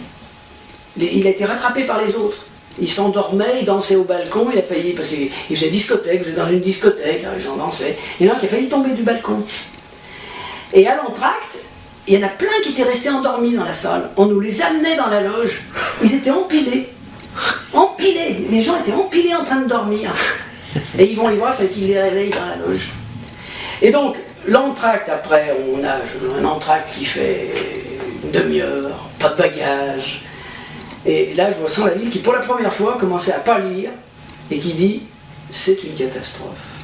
Il a été rattrapé par les autres. Il s'endormait, il dansait au balcon, il a failli, parce qu'il faisait discothèque, vous êtes dans une discothèque, là, les gens dansaient. Il y en a un qui a failli tomber du balcon. Et à l'entracte, il y en a plein qui étaient restés endormis dans la salle. On nous les amenait dans la loge. Ils étaient empilés. Empilés. Les gens étaient empilés en train de dormir. Et ils vont y voir, il fallait qu'ils les réveillent dans la loge. Et donc, l'entracte, après, on a un entracte qui fait une demi-heure, pas de bagages. Et là, je vois Sans-la-Ville qui, pour la première fois, commençait à pas lire et qui dit « c'est une catastrophe.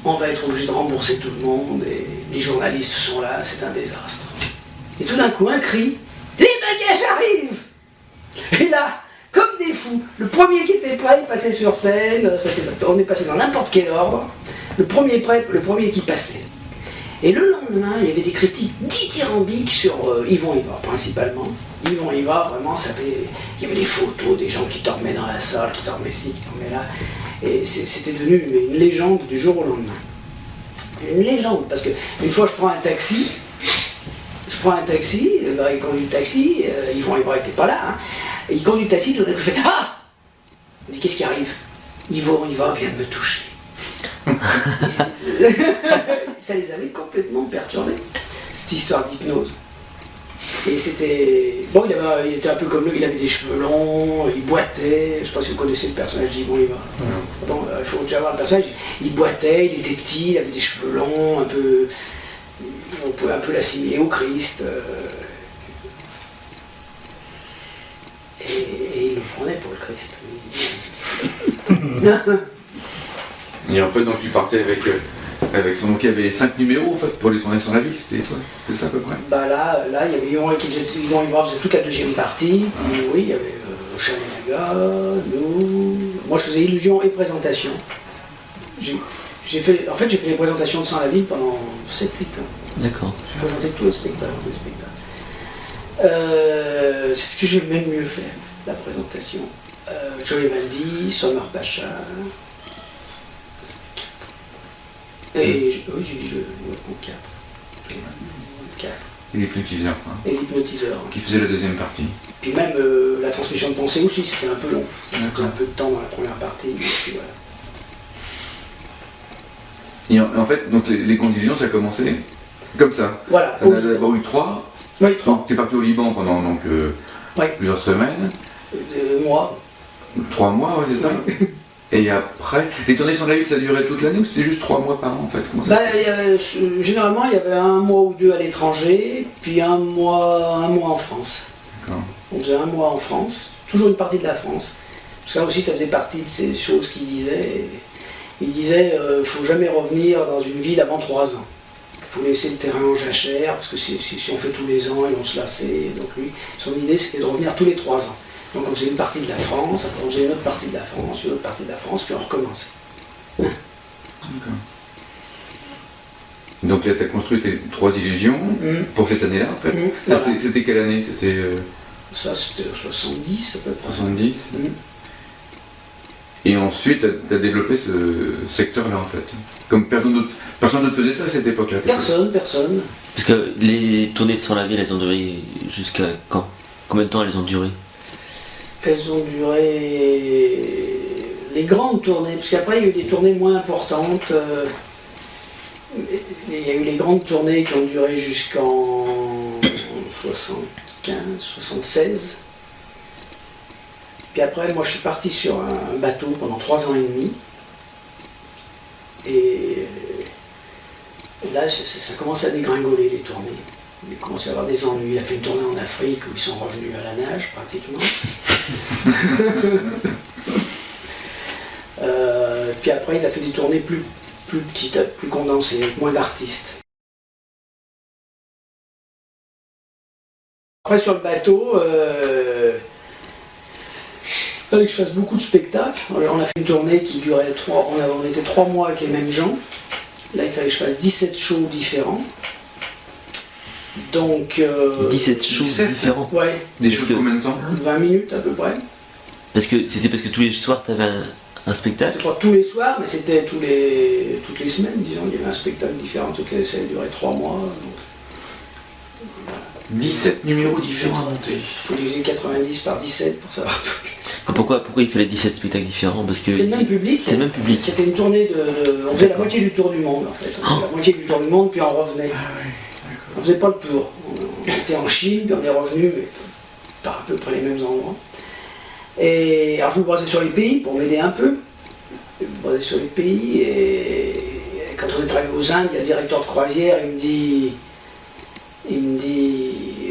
On va être obligé de rembourser tout le monde et les journalistes sont là, c'est un désastre. » Et tout d'un coup, un cri « les bagages arrivent !» Et là, comme des fous, le premier qui était prêt, il passait sur scène, on est passé dans n'importe quel ordre, le premier prêt, le premier qui passait. Et le lendemain, il y avait des critiques dithyrambiques sur Yvon Hivar, principalement. Yvon Hivar, vraiment, il y avait des photos des gens qui dormaient dans la salle, qui dormaient ici, qui dormaient là. Et c'était devenu une légende du jour au lendemain. Une légende, parce qu'une fois je prends un taxi, il conduit le taxi, Yvon Hivar n'était pas là, hein, et il conduit le taxi, tout d'un coup il fait « Ah !» Il dit « Qu'est-ce qui arrive ?» Yvon Hivar vient de me toucher. Ça les avait complètement perturbés, cette histoire d'hypnose. Et c'était... Bon, il était un peu comme lui, il avait des cheveux longs, il boitait, je ne sais pas si vous connaissez le personnage d'Yvon Hivar. Bon, il faut déjà voir le personnage, il boitait, il était petit, il avait des cheveux longs, un peu... On pouvait un peu l'assimiler au Christ. Et il le prenait pour le Christ. Et en fait, donc tu partais avec son... Donc il y avait 5 numéros en fait pour les tourner sur la ville, c'était quoi? C'était ça à peu près? Bah là il y avait Yvon Hivar faisait toute la deuxième partie. Oui, il y avait Chanelaga, nous... Moi je faisais illusion et présentation. J'ai fait les présentations de Sans-la-Ville pendant 7-8 ans. D'accord. J'ai présenté tous les spectacles. C'est ce que j'ai même mieux fait, la présentation. Joey Valdi, Sommer Pacha. Et oui, j'ai dit le 4. 4. Et l'hypnotiseur, quoi. Et l'hypnotiseur. Qui faisait la deuxième partie. Puis même la transmission de pensée aussi, c'était un peu long. C'était un peu de temps dans la première partie. Puis voilà. Et en fait, donc les conditions, ça a commencé comme ça. Voilà. On a d'abord eu 3. Oui, 3. Tu es parti au Liban pendant donc, plusieurs semaines. Mois. 3 mois, ouais, c'est ça. Et après, les tournées sur la ville, ça durait toute l'année ou c'était juste 3 mois par an en fait? Comment ça généralement, il y avait 1 mois ou 2 à l'étranger, puis un mois en France. On faisait 1 mois en France, toujours une partie de la France. Ça aussi, ça faisait partie de ces choses qu'il disait. Il disait il ne faut jamais revenir dans une ville avant 3 ans. Il faut laisser le terrain en jachère, parce que si on fait tous les ans, ils vont se lasser. Donc lui, son idée, c'était de revenir tous les 3 ans. Donc on faisait une partie de la France, après on faisait une autre partie de la France, une autre partie de la France, puis on recommençait. D'accord. Donc là, tu as construit tes 3 illusions pour cette année-là, en fait. Voilà. C'était quelle année? C'était Ça, c'était 70 à peu près. 70. Et ensuite, tu as développé ce secteur-là, en fait. Comme personne d'autre faisait ça à cette époque-là? Personne. Parce que les tournées sur la ville, elles ont duré jusqu'à quand? Combien de temps elles ont duré? Elles ont duré les grandes tournées, parce qu'après il y a eu des tournées moins importantes. Il y a eu les grandes tournées qui ont duré jusqu'en 75, 76. Puis après, moi je suis parti sur un bateau pendant 3 ans et demi. Et là, ça commence à dégringoler les tournées. Il a commencé à avoir des ennuis. Il a fait une tournée en Afrique où ils sont revenus à la nage pratiquement. Puis après, il a fait des tournées plus petites, plus condensées, avec moins d'artistes. Après, sur le bateau, il fallait que je fasse beaucoup de spectacles. On a fait une tournée qui durait on était 3 mois avec les mêmes gens. Là, il fallait que je fasse 17 shows différents. Donc... 17 shows différents? Ouais. Des shows de combien de temps? 20 minutes à peu près. C'était parce que tous les soirs, tu avais un spectacle? C'était pas tous les soirs, mais c'était toutes les semaines, disons. Il y avait un spectacle différent, ça durait 3 mois. Donc... 17 numéros différents à monter. Il faut diviser 90 par 17 pour savoir tout. Pourquoi il fallait 17 spectacles différents? Parce que C'est le même public. C'est le même public. C'était une tournée on faisait la moitié du tour du monde en fait. On faisait la moitié du tour du monde, puis on revenait. On faisait pas le tour. On était en Chine, puis on est revenu, mais par à peu près les mêmes endroits. Et alors je me basais sur les pays pour m'aider un peu. Je me basais sur les pays et quand on est arrivé aux Indes, il y a le directeur de croisière, il me dit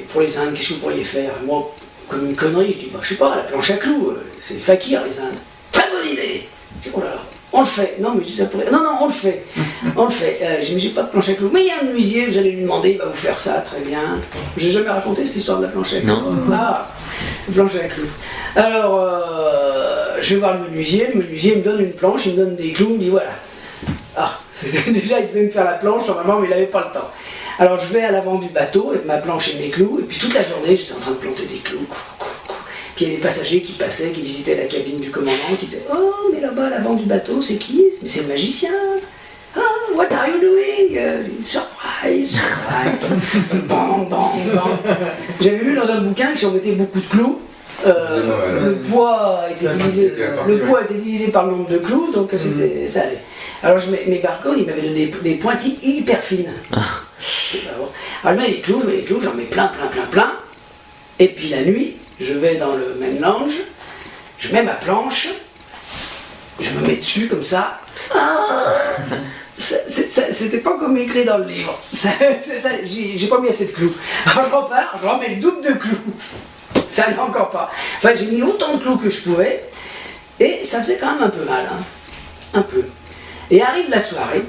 pour les Indes, qu'est-ce que vous pourriez faire? Et moi, comme une connerie, je dis, bah, je sais pas, la planche à clous, c'est les fakirs les Indes. Très bonne idée! Je dis, oh là là, on le fait. Non, mais je dis, ça pourrait. Non, on le fait. On le fait. Je dis, mais j'ai pas de planche à clous. Mais il y a un menuisier, vous allez lui demander, il va vous faire ça, très bien. J'ai jamais raconté cette histoire de la planche à clous. Non. Ah, la planche à clous. Alors, je vais voir le menuisier me donne une planche, il me donne des clous, il me dit, voilà. Ah, déjà, il devait me faire la planche, normalement, mais il n'avait pas le temps. Alors je vais à l'avant du bateau avec ma planche et mes clous, et puis toute la journée j'étais en train de planter des clous. Puis il y a des passagers qui passaient, qui visitaient la cabine du commandant, qui disaient, oh, mais là-bas à l'avant du bateau, c'est qui? Mais c'est le magicien. Ah, what are you doing? Surprise, surprise. Bang, bang, bang. J'avais lu dans un bouquin que si on mettait beaucoup de clous, le poids était divisé par le nombre de clous, donc ça allait. Alors mes barcodes, ils m'avaient donné des pointilles hyper fines. Alors je mets les clous, j'en mets plein. Et puis la nuit, je vais dans le main lounge, je mets ma planche, je me mets dessus comme ça. C'était pas comme écrit dans le livre. J'ai pas mis assez de clous. Alors je repars, je remets le double de clous. Ça n'allait encore pas. Enfin, j'ai mis autant de clous que je pouvais, et ça faisait quand même un peu mal. Hein. Un peu. Et arrive la soirée,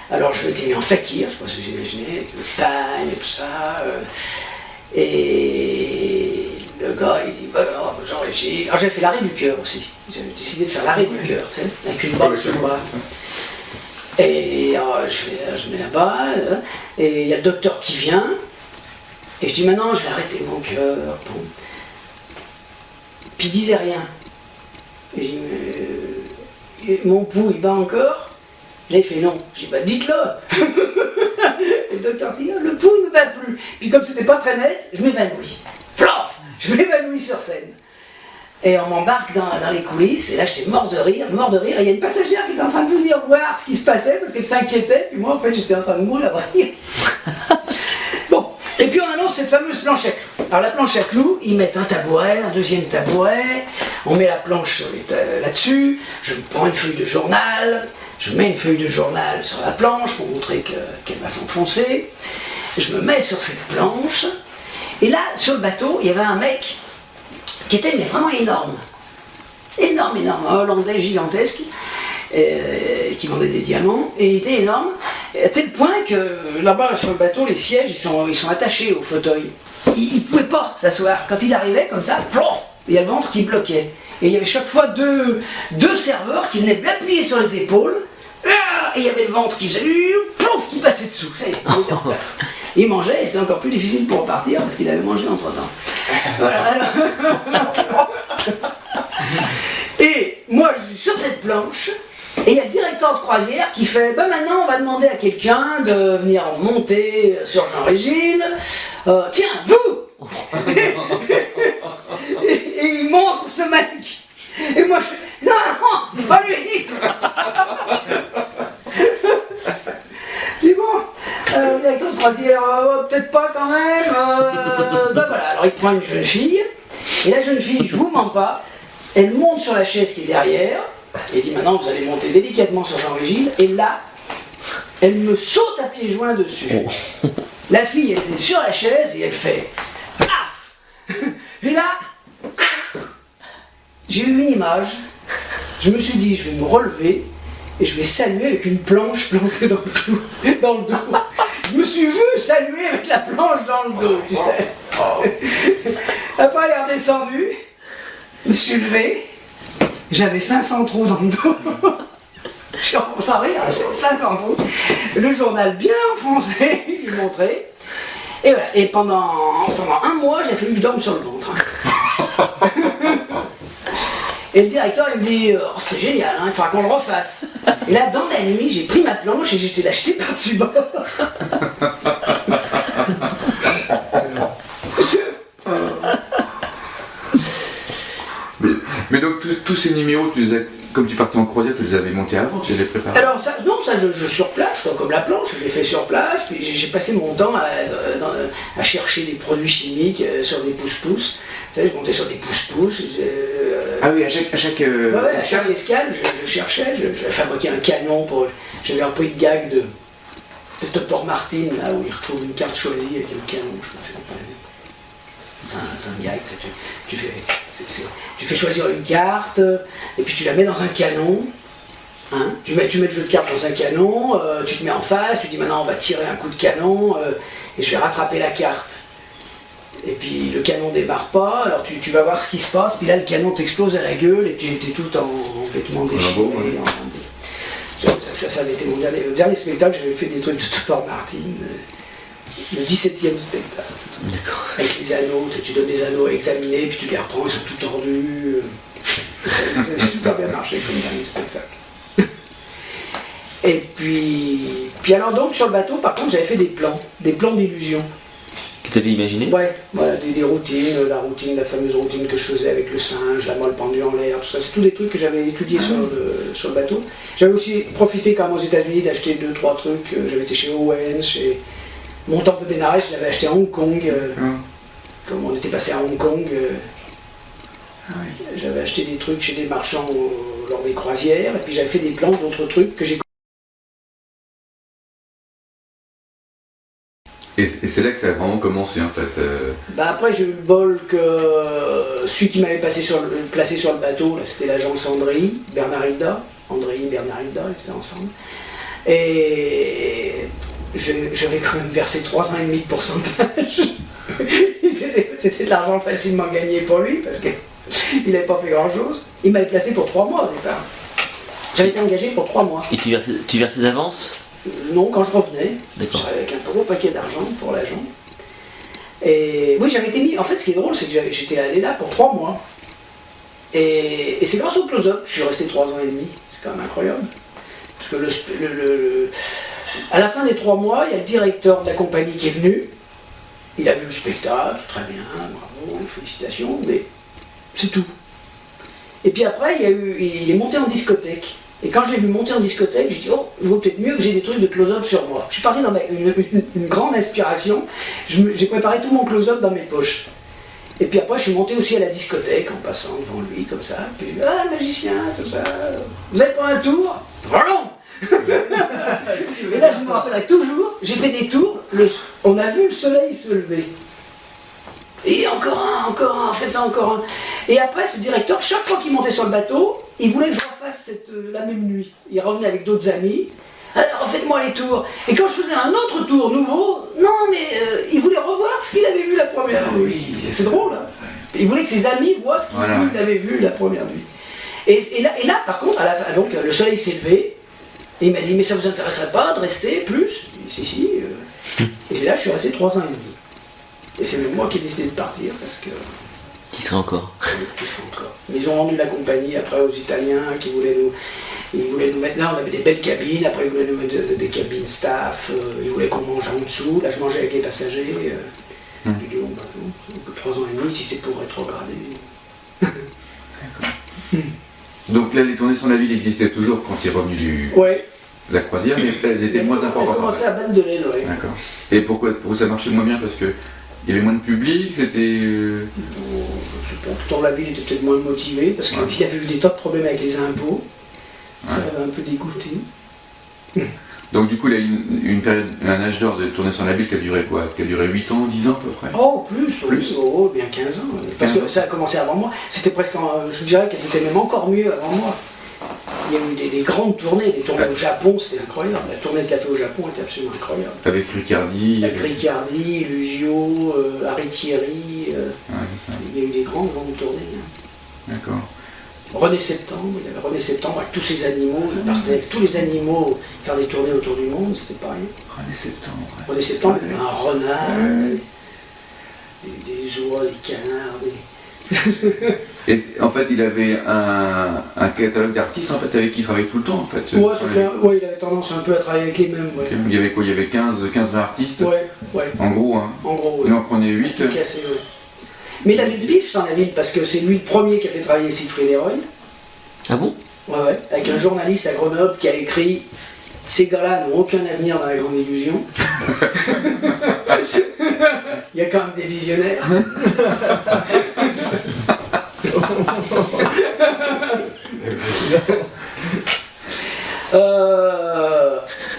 alors je m'étais mis en fakir, je sais pas si vous imaginez, avec le pagne et tout ça, et le gars il dit, bah non, Jean-Régis, alors j'ai fait l'arrêt du cœur aussi, j'avais décidé de faire l'arrêt du cœur, tu sais, avec une balle sur le bras. Et je mets là-bas, et il y a le docteur qui vient, et je dis maintenant je vais arrêter mon cœur, bon. Puis il disait rien. Et je dis, mon pouls il bat encore? Là il fait non. Je dis bah dites-le. Et le docteur dit le pouls ne bat plus. Puis comme c'était pas très net, je m'évanouis. Plaf, je m'évanouis sur scène. Et on m'embarque dans les coulisses, et là j'étais mort de rire, et il y a une passagère qui était en train de venir voir ce qui se passait parce qu'elle s'inquiétait, puis moi en fait j'étais en train de mourir de rire. Bon, et puis on annonce cette fameuse planche à clous. Alors la planche à clous, ils mettent un tabouret, un deuxième tabouret, on met la planche là-dessus, je prends une feuille de journal, je mets une feuille de journal sur la planche pour montrer qu'elle va s'enfoncer, je me mets sur cette planche, et là, sur le bateau, il y avait un mec qui était mais vraiment énorme, un Hollandais gigantesque, qui vendait des diamants, et il était énorme, à tel point que là-bas sur le bateau, les sièges, ils sont attachés au fauteuil. Il ne pouvait pas s'asseoir. Quand il arrivait comme ça, plof, il y a le ventre qui bloquait. Et il y avait chaque fois deux serveurs qui venaient appuyer sur les épaules, et il y avait le ventre qui faisait plouf, qui passait dessous. Ça y est, il était en place. Il mangeait et c'était encore plus difficile pour repartir parce qu'il avait mangé entre temps. Voilà, alors... Et moi je suis sur cette planche et il y a le directeur de croisière qui fait bah maintenant on va demander à quelqu'un de venir monter sur Jean-Régine. Tiens, vous. Et il montre ce mec. Et moi je fais non, pas lui. Je dis bon, directeur de croisière, peut-être pas quand même. Ben voilà, alors il prend une jeune fille, et la jeune fille, je vous mens pas, elle monte sur la chaise qui est derrière, et dit maintenant vous allez monter délicatement sur Jean-Régine, et là, elle me saute à pieds joints dessus. La fille, elle était sur la chaise, et elle fait paf. Et là, j'ai eu une image, je me suis dit je vais me relever, et je vais saluer avec une planche plantée dans le dos. Je me suis vu saluer avec la planche dans le dos, tu sais. Après, elle est redescendue, je me suis levé, j'avais 500 trous dans le dos. Je commence à rire, j'avais 500 trous. Le journal bien enfoncé, je lui montrais. Et voilà, et pendant un mois, il a fallu que je dorme sur le ventre. Et le directeur il me dit oh, c'est génial, hein, il faudra qu'on le refasse. Et là dans la nuit j'ai pris ma planche et j'étais l'acheter par-dessus bord. donc tous ces numéros, comme tu partais en croisière, tu les avais montés avant, tu les avais préparés? Alors ça, non, ça je sur place, quoi, comme la planche, je l'ai fait sur place, puis j'ai passé mon temps à chercher des produits chimiques sur des pousse-pousse. Tu sais, je montais sur des pousse-pousse. Ah oui, à chaque à chaque escale, je cherchais, je fabriquais un canon pour. J'avais un peu de gag de Topor Martin, là où il retrouve une carte choisie avec un canon, je pense. C'est un gag, tu fais choisir une carte, et puis tu la mets dans un canon. Hein, tu mets le jeu de cartes dans un canon, tu te mets en face, tu dis maintenant on va tirer un coup de canon, et je vais rattraper la carte. Et puis le canon démarre pas, alors tu vas voir ce qui se passe, puis là le canon t'explose à la gueule, et tu es tout en vêtements déchirés. Ça avait été mon dernier spectacle, j'avais fait des trucs de Topor Martin. Le 17e spectacle. D'accord. Avec les anneaux, tu donnes des anneaux à examiner, puis tu les reprends, ils sont tout tordus. Ça a super bien marché comme dernier spectacle. Et puis alors donc sur le bateau, par contre, j'avais fait des plans d'illusion. Que tu avais imaginé? Ouais, voilà, des routines, la fameuse routine que je faisais avec le singe, la molle pendue en l'air, tout ça, c'est tous des trucs que j'avais étudiés sur le bateau. J'avais aussi profité quand même aux États-Unis d'acheter 2-3 trucs. J'avais été chez Owens, chez mon temple de Bénarès, je l'avais acheté à Hong Kong. Comme on était passé à Hong Kong, j'avais acheté des trucs chez des marchands lors des croisières, et puis j'avais fait des plans d'autres trucs que j'ai. Et c'est là que ça a vraiment commencé en fait. Après j'ai eu le bol que celui qui m'avait placé sur le bateau, c'était l'agence Andrei, Bernarida, ils étaient ensemble. Et j'avais quand même versé 3 ans et demi de pourcentage. C'était de l'argent facilement gagné pour lui parce qu'il n'avait pas fait grand chose. Il m'avait placé pour 3 mois au départ. J'avais été engagé pour 3 mois. Et tu versais d'avance? Non, quand je revenais. D'accord. J'avais avec un gros paquet d'argent pour l'agent. Et oui, j'avais été mis. En fait, ce qui est drôle, c'est que j'étais allé là pour 3 mois. Et c'est grâce au close-up que je suis resté 3 ans et demi. C'est quand même incroyable. Parce que à la fin des 3 mois, il y a le directeur de la compagnie qui est venu. Il a vu le spectacle, très bien, bravo, félicitations, mais c'est tout. Et puis après, il est monté en discothèque. Et quand j'ai vu monter en discothèque, j'ai dit, oh, il vaut peut-être mieux que j'ai des trucs de close-up sur moi. Je suis parti dans une grande inspiration. J'ai préparé tout mon close-up dans mes poches. Et puis après, je suis monté aussi à la discothèque en passant devant lui, comme ça. Puis, ah, magicien, tout ça. Vous avez pas un tour? Vraiment. Et là, je me rappellerai toujours, j'ai fait des tours, on a vu le soleil se lever. Et encore un, faites ça encore un. Et après, ce directeur, chaque fois qu'il montait sur le bateau, il voulait que je refasse la même nuit. Il revenait avec d'autres amis. Alors, faites-moi les tours. Et quand je faisais un autre tour nouveau, non, mais il voulait revoir ce qu'il avait vu la première nuit. C'est drôle, hein. Il voulait que ses amis voient ce qu'il avait vu la première nuit. Et là, par contre, à la fin, donc, le soleil s'est levé. Et il m'a dit, mais ça vous intéresserait pas de rester plus? J'ai dit, si. Et là, je suis resté 3 ans et demi. Et c'est même moi qui ai décidé de partir parce que. Qui serait encore? Qui serait encore. Mais ils ont rendu la compagnie après aux Italiens qui voulaient nous. Ils voulaient nous mettre là, on avait des belles cabines, après ils voulaient nous mettre des cabines staff, ils voulaient qu'on mange en dessous, là je mangeais avec les passagers. J'ai dit, bon, bah, non, 3 ans et demi si c'est pour rétrograder. Donc là, les tournées sur la ville existaient toujours quand tu es revenu de la croisière, mais elles étaient moins importantes. On a commencé à battre de l'aile, oui. D'accord. Et pourquoi ça marchait moins bien? Parce que il y avait moins de public, c'était... Je sais pas, pourtant la ville était peut-être moins motivée, parce qu'il y avait eu des tas de problèmes avec les impôts. Ça m'avait un peu dégoûté. Donc du coup, il y a une période, un âge d'or de tournée sur la ville qui a duré quoi? Qui a duré 8 ans, 10 ans à peu près? Oh, plus. Oh, bien 15 ans. Parce que ça a commencé avant moi. C'était presque, je dirais qu'elles étaient même encore mieux avant moi. Il y a eu des grandes tournées, des tournées au Japon, c'était incroyable. La tournée de café au Japon était absolument incroyable. Avec Riccardi. Avec Riccardi, Lusio, Harry Thierry. Il y a eu des grandes tournées. Hein. D'accord. René Septembre, il y avait René Septembre avec tous ses animaux, il partait avec tous les animaux faire des tournées autour du monde, c'était pareil. René Septembre. René Septembre, il y avait un renard, des oies, des canards, Et en fait, il avait un catalogue d'artistes en fait, avec qui il travaillait tout le temps en fait. Ouais, il avait tendance un peu à travailler avec les mêmes. Ouais. Il y avait quoi? Il y avait 15 artistes. Ouais. En gros, hein. En gros, Il en prenait 8. Cassé, ouais. Mais il avait le pif sans la ville, parce que c'est lui le premier qui a fait travailler Siegfried et Roy. Ah bon? Ouais, avec un journaliste à Grenoble qui a écrit « Ces gars-là n'ont aucun avenir dans la grande illusion ». Il y a quand même des visionnaires.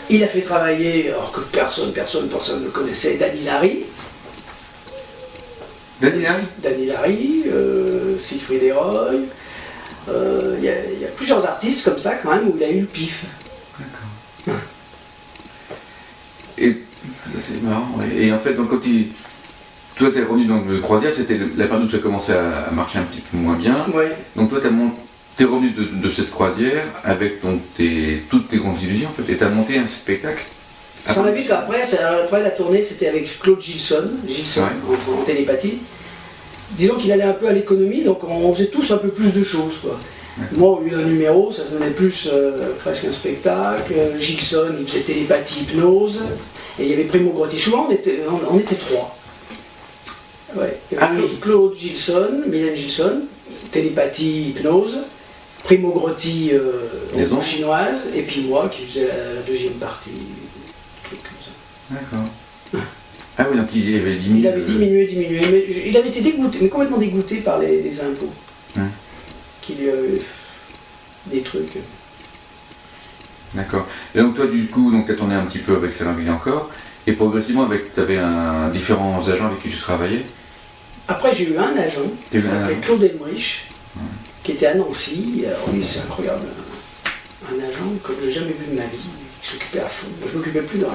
Il a fait travailler, alors que personne ne connaissait, Danny Larry. Danny Larry, Siegfried et Roy. Il y a plusieurs artistes comme ça quand même où il a eu le pif. D'accord. Et ça, c'est marrant. Et en fait, donc, quand toi t'es revenu dans le croisière, c'était la période où ça commençait à marcher un petit peu moins bien. Ouais. Donc toi t'es revenu de cette croisière avec donc toutes tes grandes illusions en fait, et t'as monté un spectacle. Sans la ville, après la tournée, c'était avec Claude Gilson en télépathie. Disons qu'il allait un peu à l'économie, donc on faisait tous un peu plus de choses, quoi. Moi, au lieu d'un numéro, ça devenait plus presque un spectacle. Gilson, il faisait télépathie, hypnose. Et il y avait Primo Grotti. Souvent, on était trois. Ouais. Il y avait Claude Gilson, Mylène Gilson, télépathie, hypnose. Primo Grotti, chinoise. Et puis moi, qui faisais la deuxième partie. Truc comme ça. D'accord. Ah oui, donc il avait diminué. Il avait diminué. Mais il avait été dégoûté, mais complètement dégoûté par les impôts. Qui lui avaient des trucs. D'accord. Et donc toi, du coup, tu as tourné un petit peu avec Saint-Languille encore, et progressivement, tu avais différents agents avec qui tu travaillais. Après, j'ai eu un agent, qui s'appelait Claude Elmrich, qui était à Nancy. Alors lui, c'est incroyable. Un agent que je n'ai jamais vu de ma vie, qui s'occupait à fond. Moi, je ne m'occupais plus de rien.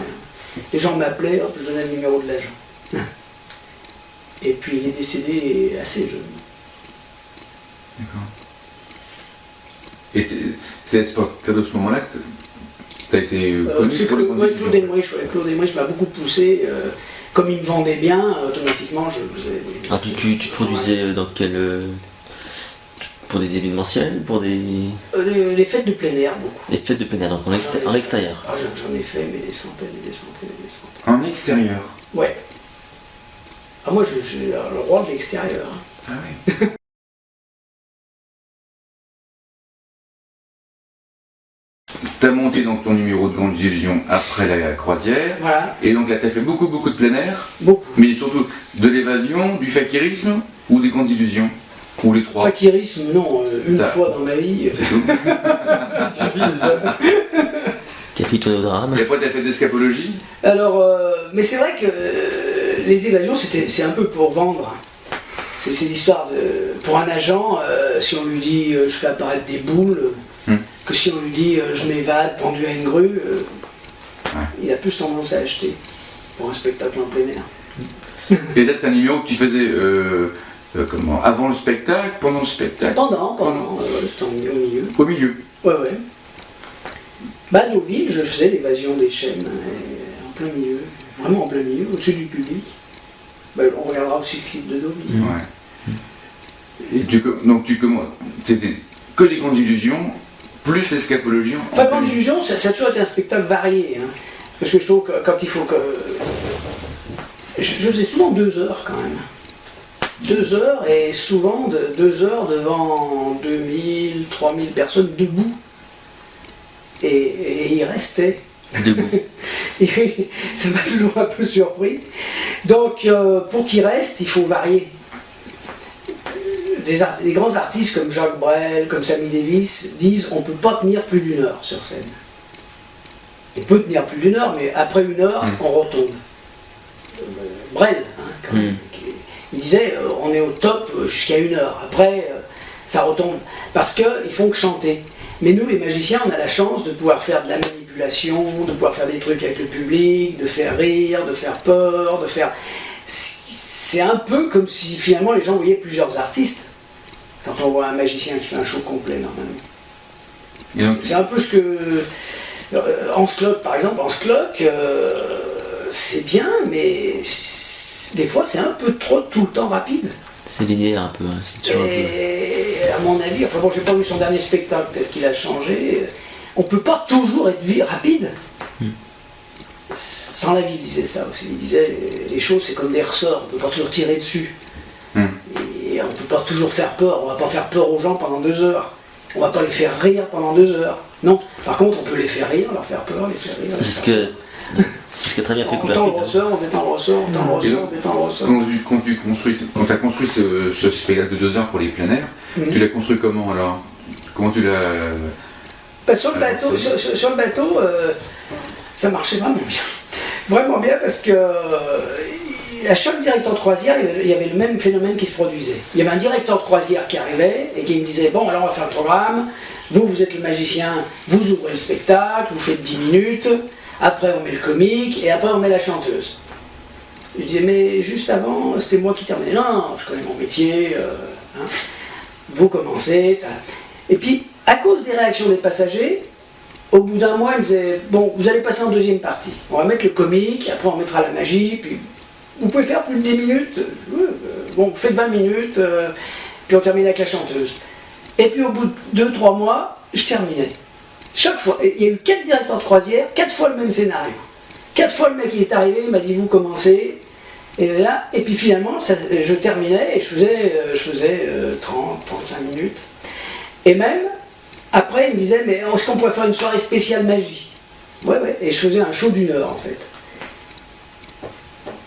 Les gens m'appelaient, je donnais le numéro de l'agent. Et puis il est décédé assez jeune. D'accord. Et c'est à ce moment-là que tu as été connu pour le Claude Elmrich m'a beaucoup poussé. Comme il me vendait bien, automatiquement je faisais... Alors tu produisais dans quel... Pour des événementiels, pour des... Les fêtes de plein air, beaucoup. Les fêtes de plein air, donc en extérieur. Ah, j'en ai fait, mais des centaines et des centaines et des centaines. En extérieur? Ouais. Ah, moi, je suis le roi de l'extérieur. Ah oui. T'as monté donc ton numéro de Grandes Illusions après la croisière. Voilà. Et donc là, t'as fait beaucoup de plein air. Beaucoup. Mais surtout de l'évasion, du fakirisme ou des Grandes Illusions? Ou les trois? Fakirisme, non, une fois dans ma vie. C'est tout. Ça suffit déjà. Qui a fait tourner au drame. Et après, t'as fait d'escapologie? Alors, mais c'est vrai que les évasions, c'est un peu pour vendre. C'est l'histoire de... Pour un agent, si on lui dit je fais apparaître des boules, que si on lui dit je m'évade pendu à une grue, il a plus tendance à acheter pour un spectacle en plein air. Et là, c'est un numéro que tu faisais comment? Avant le spectacle, pendant le spectacle? Pendant c'était au milieu. Au milieu? Ouais. Bah, à Deauville, je faisais l'évasion des chaînes, en plein milieu, vraiment en plein milieu, au-dessus du public. Bah, on regardera aussi le clip de Deauville. Ouais. Et donc c'était que les Grandes Illusions, plus l'escapologie. Enfin, Grandes Illusions, ça a toujours été un spectacle varié. Hein, parce que je trouve que quand il faut que... Je faisais souvent 2 heures quand même. 2 heures, et souvent 2 heures devant 2000, 3000 personnes debout. Et il restait. Debout. Et ça m'a toujours un peu surpris. Donc, pour qu'il reste, il faut varier. Des grands artistes comme Jacques Brel, comme Sammy Davis, disent on ne peut pas tenir plus d'1 heure sur scène. On peut tenir plus d'1 heure, mais après 1 heure, on retombe. Brel, quand même, il disait on est au top jusqu'à 1 heure. Après, ça retombe. Parce qu'ils font que chanter. Mais nous, les magiciens, on a la chance de pouvoir faire de la manipulation, de pouvoir faire des trucs avec le public, de faire rire, de faire peur, de faire... C'est un peu comme si finalement les gens voyaient plusieurs artistes. Quand on voit un magicien qui fait un show complet, normalement. C'est un peu ce que... Hans Klok, par exemple, Hans Klok, c'est bien, mais des fois c'est un peu trop tout le temps rapide. C'est linéaire un peu, hein. C'est toujours Et à mon avis, enfin bon, j'ai pas vu son dernier spectacle, peut-être qu'il a changé. On peut pas toujours être rapide. Sans la vie, il disait ça aussi. Il disait les choses c'est comme des ressorts, on peut pas toujours tirer dessus. Il on ne peut pas toujours faire peur, on ne va pas faire peur aux gens pendant 2 heures. On ne va pas les faire rire pendant 2 heures. Non, par contre, on peut les faire rire, leur faire peur, les faire rire. C'est ce qui a très bien fait on Coupe tend le d'Afrique. ressort, on détend le ressort, on tend le ressort, on détend le ressort. Quand tu as construit ce spectacle de 2 heures pour les plein air, tu l'as construit comment alors? Comment tu l'as... Bah, sur le bateau, ça marchait vraiment bien. Vraiment bien parce que à chaque directeur de croisière, il y avait le même phénomène qui se produisait. Il y avait un directeur de croisière qui arrivait et qui me disait « Bon, alors on va faire le programme, vous êtes le magicien, vous ouvrez le spectacle, vous faites 10 minutes, après on met le comique et après on met la chanteuse. » Je disais « Mais juste avant, c'était moi qui terminais. Non, non, je connais mon métier, hein. Vous commencez, ça. » Et puis, à cause des réactions des passagers, au bout d'un mois, ils me disaient « Bon, vous allez passer en deuxième partie. On va mettre le comique, après on mettra la magie, puis vous pouvez faire plus de 10 minutes. Bon, vous faites 20 minutes, puis on termine avec la chanteuse. » Et puis au bout de 2-3 mois, je terminais. Chaque fois. Et il y a eu 4 directeurs de croisière, 4 fois le même scénario. 4 fois le mec il est arrivé, il m'a dit « Vous commencez. » Et puis finalement, je terminais et je faisais 30-35 minutes. Et même, après, il me disait, mais est-ce qu'on pourrait faire une soirée spéciale magie? Ouais, ouais, et je faisais un show d'1 heure en fait.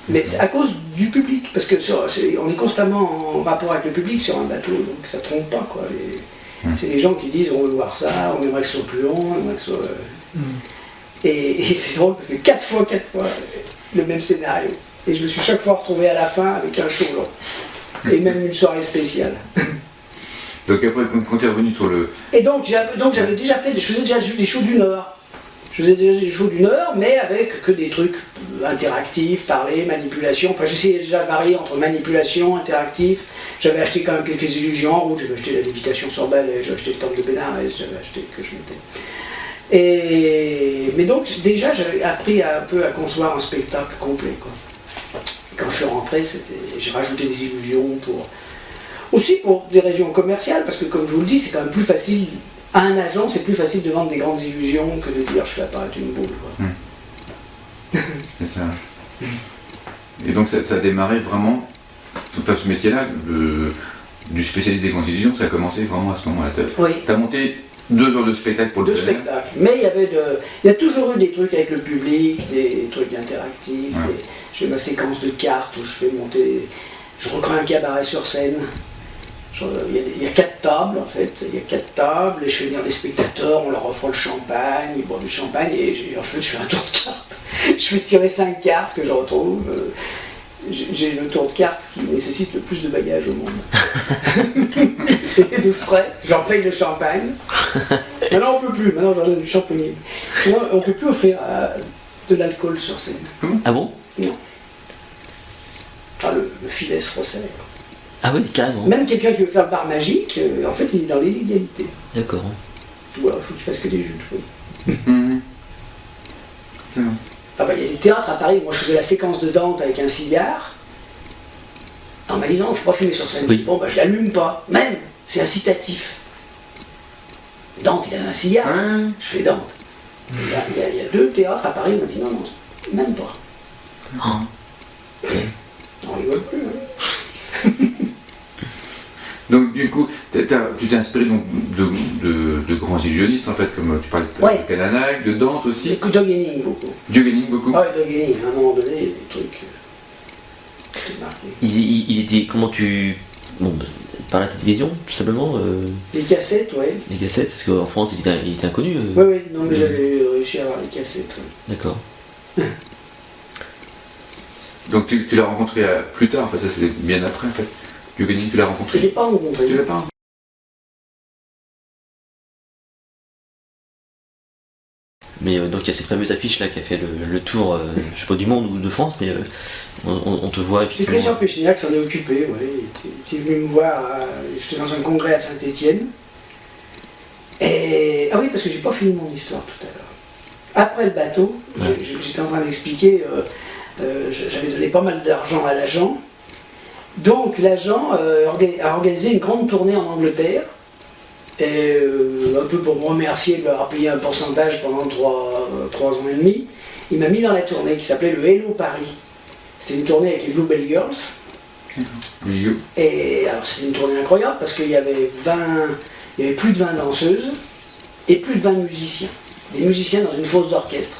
Mais c'est à cause du public, parce que on est constamment en rapport avec le public sur un bateau, donc ça ne trompe pas, quoi. C'est les gens qui disent, on veut voir ça, on aimerait que ce soit plus long, on aimerait que ce soit... Et c'est drôle, parce que 4 fois, le même scénario. Et je me suis chaque fois retrouvé à la fin avec un show long. Et même une soirée spéciale. Donc après, quand tu es revenu sur le... Et donc j'avais déjà fait, je faisais déjà des shows d'1 heure. Je faisais déjà des shows d'1 heure, mais avec que des trucs interactifs, parler, manipulation. Enfin, j'essayais déjà de varier entre manipulation, interactif. J'avais acheté quand même quelques illusions en route. J'avais acheté la lévitation sur balai, j'avais acheté le temple de Bénarès, j'avais acheté que je mettais. Mais donc déjà j'avais appris un peu à concevoir un spectacle complet, quoi. Et quand je suis rentré, j'ai rajouté des illusions aussi pour des raisons commerciales, parce que comme je vous le dis, c'est quand même plus facile, à un agent, c'est plus facile de vendre des grandes illusions que de dire je fais apparaître une boule. C'est ça. Et donc ça a démarré vraiment, enfin, ce métier-là, du spécialiste des grandes illusions, ça a commencé vraiment à ce moment-là. Oui. Tu as monté 2 heures de spectacle pour le plein air. Mais il y a toujours eu des trucs avec le public, des trucs interactifs. Ouais. J'ai ma séquence de cartes où je fais monter, je recrée un cabaret sur scène. Il y a 4 tables en fait, il y a 4 tables et je fais venir des spectateurs, on leur offre le champagne, ils boivent du champagne et en fait je fais un tour de cartes. Je fais tirer 5 cartes que je retrouve. J'ai le tour de cartes qui nécessite le plus de bagages au monde. Et de frais, j'en paye le champagne. Maintenant on peut plus, maintenant j'en donne du champagne. Maintenant, on ne peut plus offrir de l'alcool sur scène. Ah bon? Non. Enfin le filet se resserre. Ah oui, carrément. Même quelqu'un qui veut faire le bar magique, en fait, il est dans l'illégalité. D'accord. Voilà, il faut qu'il fasse que des jus de fruits. C'est bon. Ah bah, il y a des théâtres à Paris, moi je faisais la séquence de Dante avec un cigare. On m'a dit non, il ne faut pas fumer sur scène. Oui. Bon, bah je l'allume pas. Même, c'est incitatif. Dante, il a un cigare, Ouais. je fais Dante. Il y a 2 théâtres à Paris, on m'a dit non, non, même pas. Oh. On rigole plus. Hein. Donc du coup, tu t'es inspiré donc, de grands illusionnistes en fait, comme tu parlais Ouais. de Cananac, de Dante aussi. J'écoute Doug Henning beaucoup. Diogening beaucoup. Ah ouais, Doug Henning, à un moment donné, il y a des trucs qui étaient marqués. Il était. Comment tu. Bon, par la télévision, tout simplement, Les cassettes, ouais. les cassettes, parce qu'en France il était inconnu. Oui, oui, non mais j'avais réussi à avoir les cassettes. Ouais. D'accord. Donc tu l'as rencontré plus tard, enfin ça c'est bien après en fait. Diogening, tu l'as Je ne rencontré. l'ai pas rencontré. Tu l'as pas rencontré? Mais donc il y a cette fameuse affiche là qui a fait le tour, je sais pas du monde ou de France, mais on te voit C'est effectivement. Christian Féchignac qui s'en est occupé, ouais. Il était venu me voir, j'étais dans un congrès à Saint-Étienne. Et... Ah oui, parce que j'ai pas fini mon histoire tout à l'heure. Après le bateau, Ouais. j'étais en train d'expliquer, j'avais donné pas mal d'argent à l'agent. Donc l'agent a organisé une grande tournée en Angleterre. Et un peu pour me remercier de m'avoir payé un pourcentage pendant 3 ans et demi, il m'a mis dans la tournée qui s'appelait le Hello Paris. C'était une tournée avec les Bluebell Girls. Milieu. Et alors c'était une tournée incroyable parce qu'il y avait plus de 20 danseuses et plus de 20 musiciens. Des musiciens dans une fosse d'orchestre.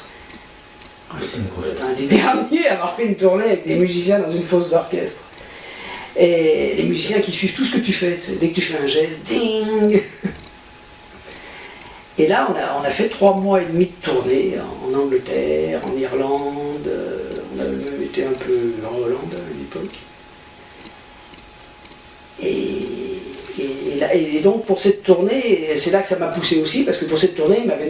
C'est un des derniers à avoir fait une tournée avec des musiciens dans une fosse d'orchestre. Et les musiciens qui suivent tout ce que tu fais, dès que tu fais un geste, ding. Et là, on a fait 3 mois et demi de tournée en Angleterre, en Irlande, on avait même été un peu en Hollande à l'époque. Et donc pour cette tournée, c'est là que ça m'a poussé aussi, parce que pour cette tournée, il m'avait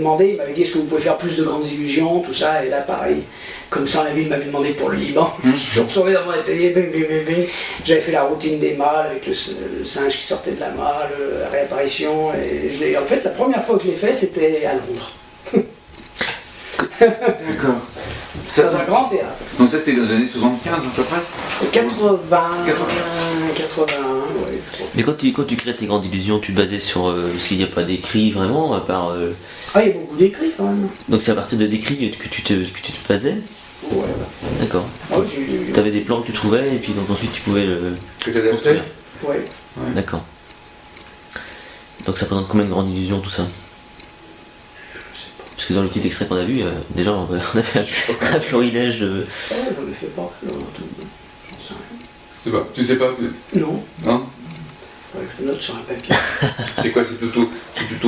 dit est-ce que vous pouvez faire plus de grandes illusions, tout ça, et là pareil, comme ça la ville m'avait demandé pour le Liban, je suis retourné dans mon atelier, bing, bing, bing, bing. J'avais fait la routine des mâles avec le singe qui sortait de la malle, la réapparition, et en fait la première fois que je l'ai fait c'était à Londres. D'accord. Dans un grand théâtre. Donc ça c'était dans les années 75 à peu près 81, ouais. Mais quand tu crées tes grandes illusions, tu te basais sur parce qu'il n'y a pas d'écrit vraiment, à part. Ah, il y a beaucoup d'écrits quand même. Donc c'est à partir de l'écrit que tu te basais. Ouais. D'accord. Ah, Tu avais des plans que tu trouvais et puis donc ensuite tu pouvais le Que tu as construire. Ouais. D'accord. Donc ça présente combien de grandes illusions tout ça? Parce que dans le petit extrait qu'on a vu, déjà on a fait un florilège de. Ouais, j'en ai fait pas. J'en sais rien. Tu sais pas Non. Non. Ouais, je le note sur un papier. C'est quoi, c'est plutôt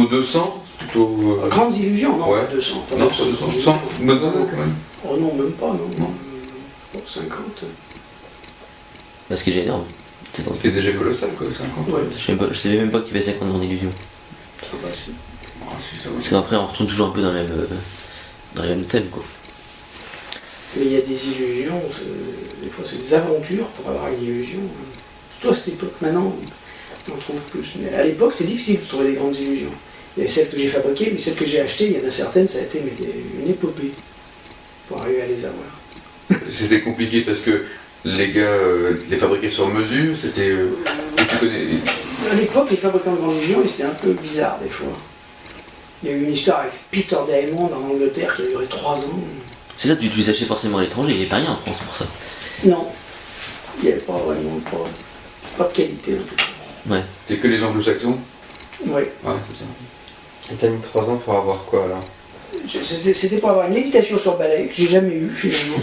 200 plutôt, Grandes illusions, non, ouais. pas 200. Pas Non, pas 200. 100 bonnes années quand même. Oh non, même pas, non. Non. 50. Bah, ce qui est énorme. C'est dans Ce qui est déjà colossal quoi, 50. Ouais, je savais même pas qu'il y avait 50 grandes illusions. ça va, si. Ah, si, ça va. Parce qu'après on retourne toujours un peu dans les mêmes thèmes quoi. Mais il y a des illusions, des fois c'est des aventures pour avoir une illusion. Surtout à cette époque, maintenant on en trouve plus. Mais à l'époque c'était difficile de trouver des grandes illusions. Il y avait celles que j'ai fabriquées, mais celles que j'ai achetées, il y en a certaines, ça a été une épopée pour arriver à les avoir. C'était compliqué parce que les gars les fabriquaient sur mesure, c'était. Tu connais. À l'époque, les fabricants de grandes illusions, ils étaient un peu bizarres des fois. Il y a eu une histoire avec Peter Diamond en Angleterre qui a duré 3 ans. C'est ça, tu les achetais forcément à l'étranger, il n'y avait pas rien en France pour ça. Non, il n'y avait pas vraiment pas de qualité en tout cas. Ouais. C'était que les anglo-saxons. Oui. Ouais, c'est ça. Et t'as mis 3 ans pour avoir quoi alors? C'était pour avoir une lévitation sur balai que j'ai jamais eu finalement.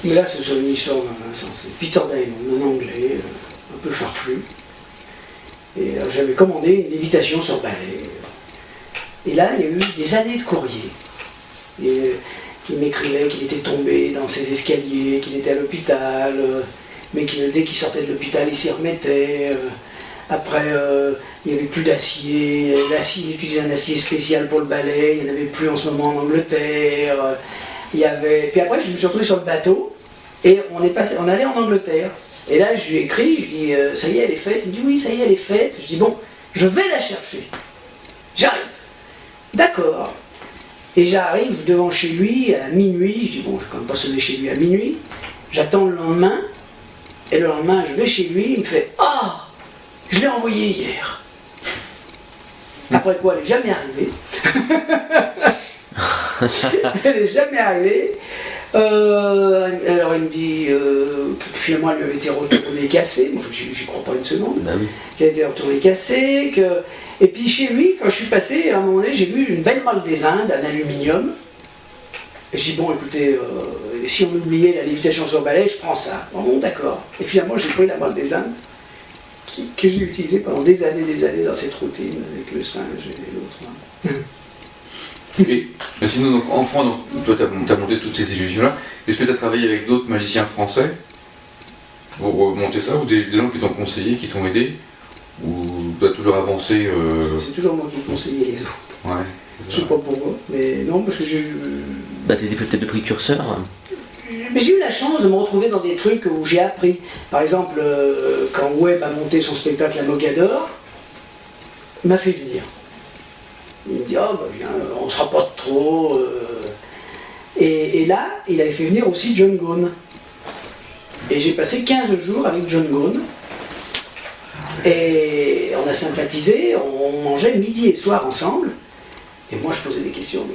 Mais là, c'est une histoire insensée. Peter Diamond, un anglais, un peu farfelu. Et j'avais commandé une lévitation sur balai. Et là, il y a eu des années de courrier. Et il m'écrivait qu'il était tombé dans ses escaliers, qu'il était à l'hôpital, mais que dès qu'il sortait de l'hôpital, il s'y remettait. Après, il n'y avait plus d'acier. L'acier, il utilisait un acier spécial pour le balai. Il n'y en avait plus en ce moment en Angleterre. Puis après, je me suis retrouvé sur le bateau et on allait en Angleterre. Et là, je lui ai écrit, je dis ça y est, elle est faite. Il me dit oui, ça y est, elle est faite. Je dis bon, je vais la chercher. J'arrive. D'accord. Et j'arrive devant chez lui à minuit. Je dis bon, je ne vais quand même pas sonner chez lui à minuit. J'attends le lendemain. Et le lendemain, je vais chez lui. Il me fait ah, je l'ai envoyée hier. Après quoi, elle n'est jamais arrivée. Elle n'est jamais arrivée. Alors il me dit que finalement elle lui avait été retournée cassée. Moi, j'y crois pas une seconde. Bah oui. Qu'elle a été retournée cassée. Et puis chez lui, quand je suis passé, à un moment donné, j'ai vu une belle malle des Indes, en aluminium. Et je dis bon, écoutez, si on oubliait la lévitation sur balai, je prends ça. Bon, d'accord. Et finalement, j'ai pris la malle des Indes que j'ai utilisée pendant des années dans cette routine avec le singe et l'autre. Et sinon, donc, enfant, donc, toi, tu as monté toutes ces illusions-là. Est-ce que tu as travaillé avec d'autres magiciens français pour monter ça, ou des gens qui t'ont conseillé, qui t'ont aidé, ou tu as toujours avancé C'est toujours moi qui conseillais les autres. Ouais, Je sais pas pourquoi, mais non, parce que j'ai eu... Bah t'étais peut-être le précurseur. Hein. Mais j'ai eu la chance de me retrouver dans des trucs où j'ai appris. Par exemple, quand Webb a monté son spectacle à Mogador, il m'a fait venir. Il me dit, ah bah viens, on sera pas de trop. Et là, il avait fait venir aussi John Gone. Et j'ai passé 15 jours avec John Gone. Et on a sympathisé, on mangeait midi et soir ensemble. Et moi, je posais des questions.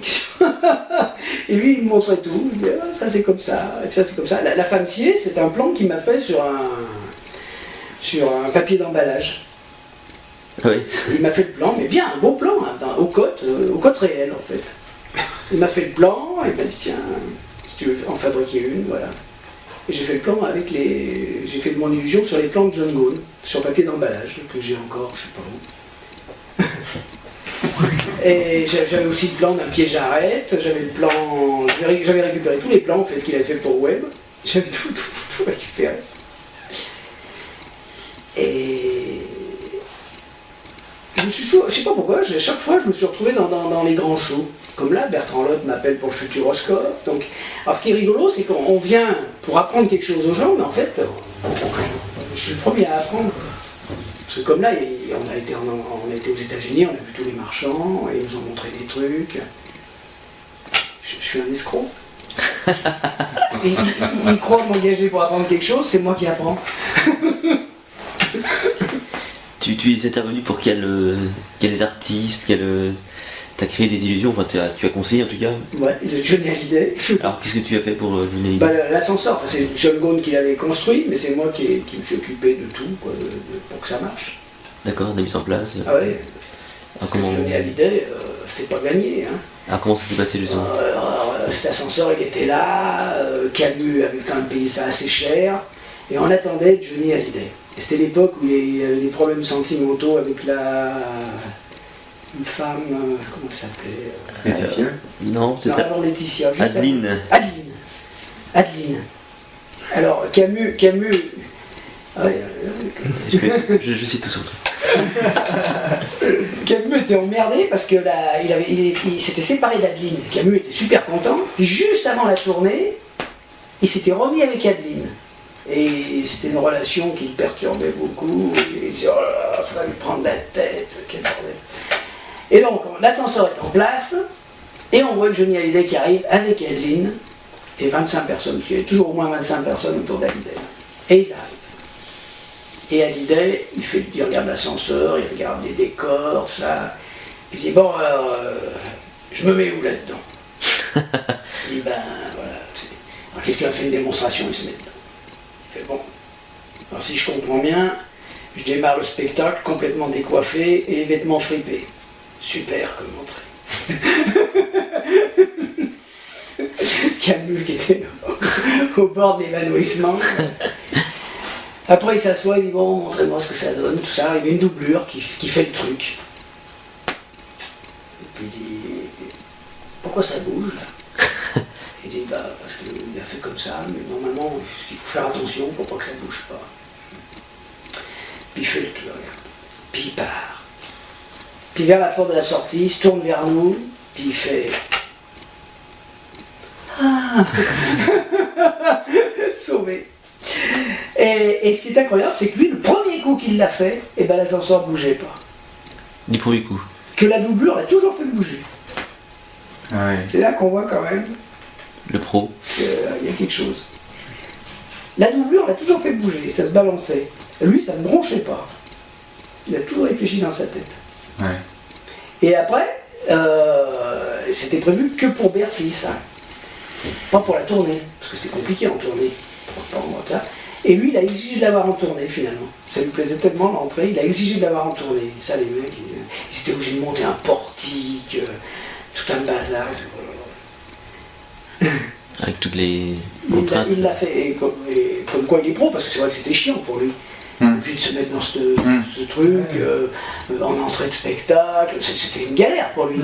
Et lui, il me montrait tout. Il me disait, ah, ça c'est comme ça, et ça c'est comme ça. La femme sciée, c'est un plan qu'il m'a fait sur sur un papier d'emballage. Ah oui. Il m'a fait le plan, mais bien, un beau plan, hein, aux côtes réelles en fait. Il m'a fait le plan, il m'a dit tiens, si tu veux en fabriquer une, voilà. Et j'ai fait le plan avec les. J'ai fait mon illusion sur les plans de John Gone, sur papier d'emballage, que j'ai encore, je sais pas où. Et j'avais aussi le plan d'un piège à arête, j'avais le plan. J'avais récupéré tous les plans en fait qu'il avait fait pour Web. J'avais tout récupéré. Et je sais pas pourquoi, chaque fois je me suis retrouvé dans les grands shows. Comme là, Bertrand Lotte m'appelle pour le Futuroscope. Donc, alors ce qui est rigolo, c'est qu'on vient pour apprendre quelque chose aux gens, mais en fait, je suis le premier à apprendre. Parce que comme là, on a été aux États-Unis, on a vu tous les marchands, et ils nous ont montré des trucs. Je suis un escroc. Et ils croient m'engager pour apprendre quelque chose, c'est moi qui apprends. Tu es intervenu pour quels artistes, t'as créé des illusions, enfin tu as conseillé en tout cas. Ouais, Johnny Hallyday. Alors qu'est-ce que tu as fait pour Johnny Hallyday? Bah, l'ascenseur, enfin, c'est John Gone qui l'avait construit, mais c'est moi qui me suis occupé de tout quoi, pour que ça marche. D'accord, on a mis ça en place. Ah ouais. Alors, comment... Johnny Hallyday, c'était pas gagné. Hein. Alors comment ça s'est passé justement? Cet ascenseur il était là, Camus avait quand même payé ça assez cher, et on attendait Johnny Hallyday. Et c'était l'époque où il y avait des problèmes sentimentaux avec une femme, comment elle s'appelait Laetitia. Non, c'était avant Laetitia. Juste Adeline. Adeline. Alors, Camus. Ah ouais, je sais tout sur toi. Camus était emmerdé parce que là, il s'était séparé d'Adeline. Camus était super content. Puis juste avant la tournée, il s'était remis avec Adeline. Et c'était une relation qui le perturbait beaucoup. Il disait oh là là, ça va lui prendre la tête, quel bordel. Et donc, l'ascenseur est en place, et on voit Johnny Hallyday qui arrive avec Adeline, et 25 personnes, parce qu'il y avait toujours au moins 25 personnes autour d'Hallyday. Et ils arrivent. Et Hallyday, il regarde l'ascenseur, il regarde les décors, ça. Il dit bon, alors, je me mets où là-dedans? Et ben, voilà. Alors, quelqu'un fait une démonstration, il se met dedans. Il fait bon. Alors, si je comprends bien, je démarre le spectacle complètement décoiffé et les vêtements fripés. Super comme entrée. Camus qui était au bord de l'évanouissement. Après il s'assoit, il dit bon, montrez-moi ce que ça donne, tout ça. Il y a une doublure qui fait le truc. Et puis il dit pourquoi ça bouge là? Il dit bah parce qu'il a fait comme ça, mais normalement il faut faire attention pour pas que ça bouge pas. Puis il fait le truc, puis il part. Puis vers la porte de la sortie, il se tourne vers nous, puis il fait ah sauvé. Et ce qui est incroyable, c'est que lui, le premier coup qu'il l'a fait, et ben l'ascenseur ne bougeait pas. Du premier coup. Que la doublure l'a toujours fait bouger. Ah ouais. C'est là qu'on voit quand même Le pro. qu'il y a quelque chose. La doublure l'a toujours fait bouger, ça se balançait. Lui, ça ne bronchait pas. Il a tout réfléchi dans sa tête. Ouais. Et après, c'était prévu que pour Bercy, ça. Pas pour la tournée, parce que c'était compliqué en tournée. Et lui, il a exigé de l'avoir en tournée, finalement. Ça lui plaisait tellement l'entrée, il a exigé de l'avoir en tournée. Et ça, les mecs, ils étaient obligés de monter un portique, tout un bazar. Avec toutes les contraintes. Il l'a fait, et comme quoi il est pro, parce que c'est vrai que c'était chiant pour lui. Obligé de se mettre dans ce truc, en entrée de spectacle, c'était une galère pour lui.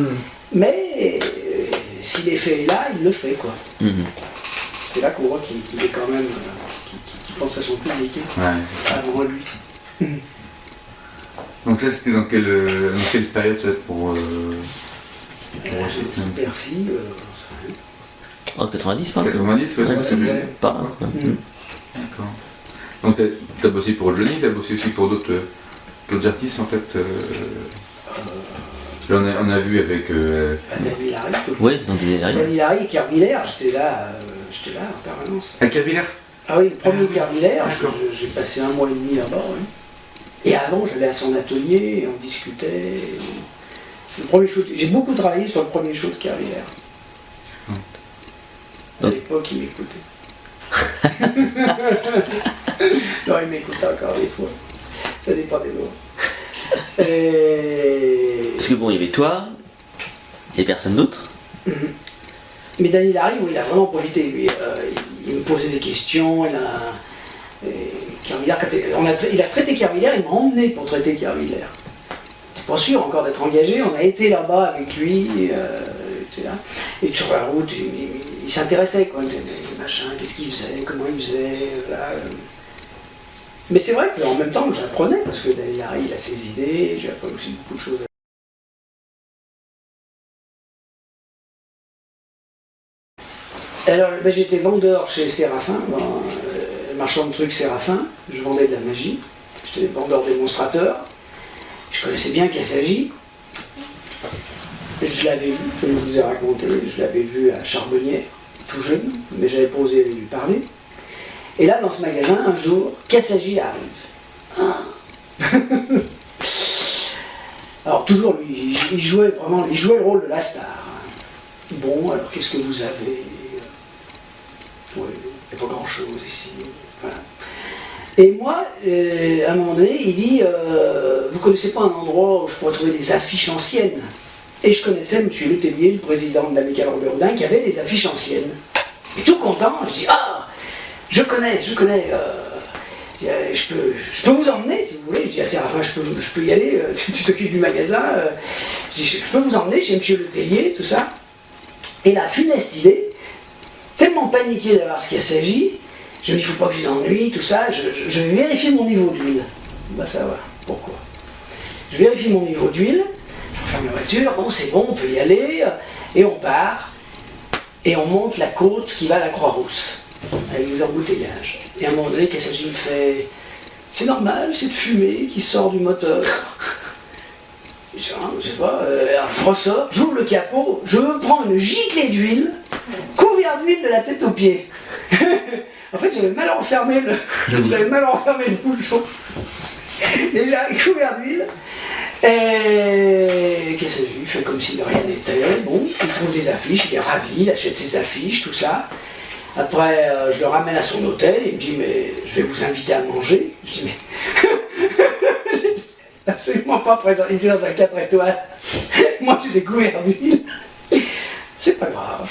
Mais si l'effet est là, il le fait quoi. C'est là qu'on voit qu'il est quand même, qu'il pense à son public, avant lui. Donc ça c'était dans quelle période ça pour Bercy, En 90 par là. 90, ouais, c'est bien. Par là. D'accord. Donc t'as bossé pour Johnny, t'as bossé aussi pour d'autres artistes en fait. Là on a vu avec. David Larry. Ouais, dans des David Larry et Kervillers, j'étais là en permanence. À Kervillers. Ah oui, le premier Kervillers, d'accord. j'ai passé 1 mois et demi là-bas. Oui. Et avant, j'allais à son atelier, on discutait. Le premier show, j'ai beaucoup travaillé sur le premier show de Kervillers. À l'époque, il m'écoutait. Non, il m'écoute encore des fois. Ça dépend des mots. Et... Parce que bon, il y avait toi, et personne d'autre. Mais Daniel Harry, oui, il a vraiment profité, lui. Il me posait des questions, Kervillers, il a traité Kervillers, il m'a emmené pour traiter Kervillers. C'est pas sûr encore d'être engagé, on a été là-bas avec lui, etc. Et sur la route, il s'intéressait, quoi, les machins, qu'est-ce qu'il faisait, comment il faisait, voilà. Mais c'est vrai qu'en même temps, j'apprenais, parce que Daniel Harry, il a ses idées, j'ai appris aussi beaucoup de choses. Alors, ben, j'étais vendeur chez Séraphin, marchand de trucs Séraphin, je vendais de la magie, j'étais vendeur démonstrateur, je connaissais bien Cassagi, je l'avais vu, comme je vous ai raconté, je l'avais vu à Charbonnier, tout jeune, mais j'avais pas osé lui parler. Et là, dans ce magasin, un jour, Cassagi arrive. Ah. Alors, toujours, lui, il jouait le rôle de la star. Bon, alors qu'est-ce que vous avez? Oui, il n'y a pas grand-chose ici. Voilà. Et moi, à un moment donné, il dit vous connaissez pas un endroit où je pourrais trouver des affiches anciennes? Et je connaissais M. Letellier, le président de l'Amicale Robert Houdin, qui avait des affiches anciennes. Et tout content, je dis ah, je connais, je peux vous emmener si vous voulez. Je dis à Séraphin, je peux y aller, tu t'occupes du magasin. Je dis, je peux vous emmener chez M. Letellier, tout ça. Et la funeste idée, tellement paniqué d'avoir ce qu'il s'agit, je me dis, il ne faut pas que j'ai d'ennui, tout ça, je vais vérifier mon niveau d'huile. On va savoir pourquoi. Je vérifie mon niveau d'huile, je referme la voiture, bon c'est bon, on peut y aller, et on part, et on monte la côte qui va à la Croix-Rousse, avec les embouteillages. Et à un moment donné, Cassagi me fait, c'est normal, c'est de fumée qui sort du moteur. Je sais pas, alors je ressors, j'ouvre le capot, je prends une giclée d'huile, couvert d'huile de la tête aux pieds. En fait, j'avais mal enfermé le bouchon. Déjà, couvert d'huile. Et qu'est-ce que j'ai fait comme si de rien n'était. Bon, il trouve des affiches, il est ravi, il achète ses affiches, tout ça. Après, je le ramène à son hôtel, il me dit, mais je vais vous inviter à manger. Je dis, mais... absolument pas présent, il était dans un 4 étoiles. Moi, j'ai découvert d'huile. C'est pas grave.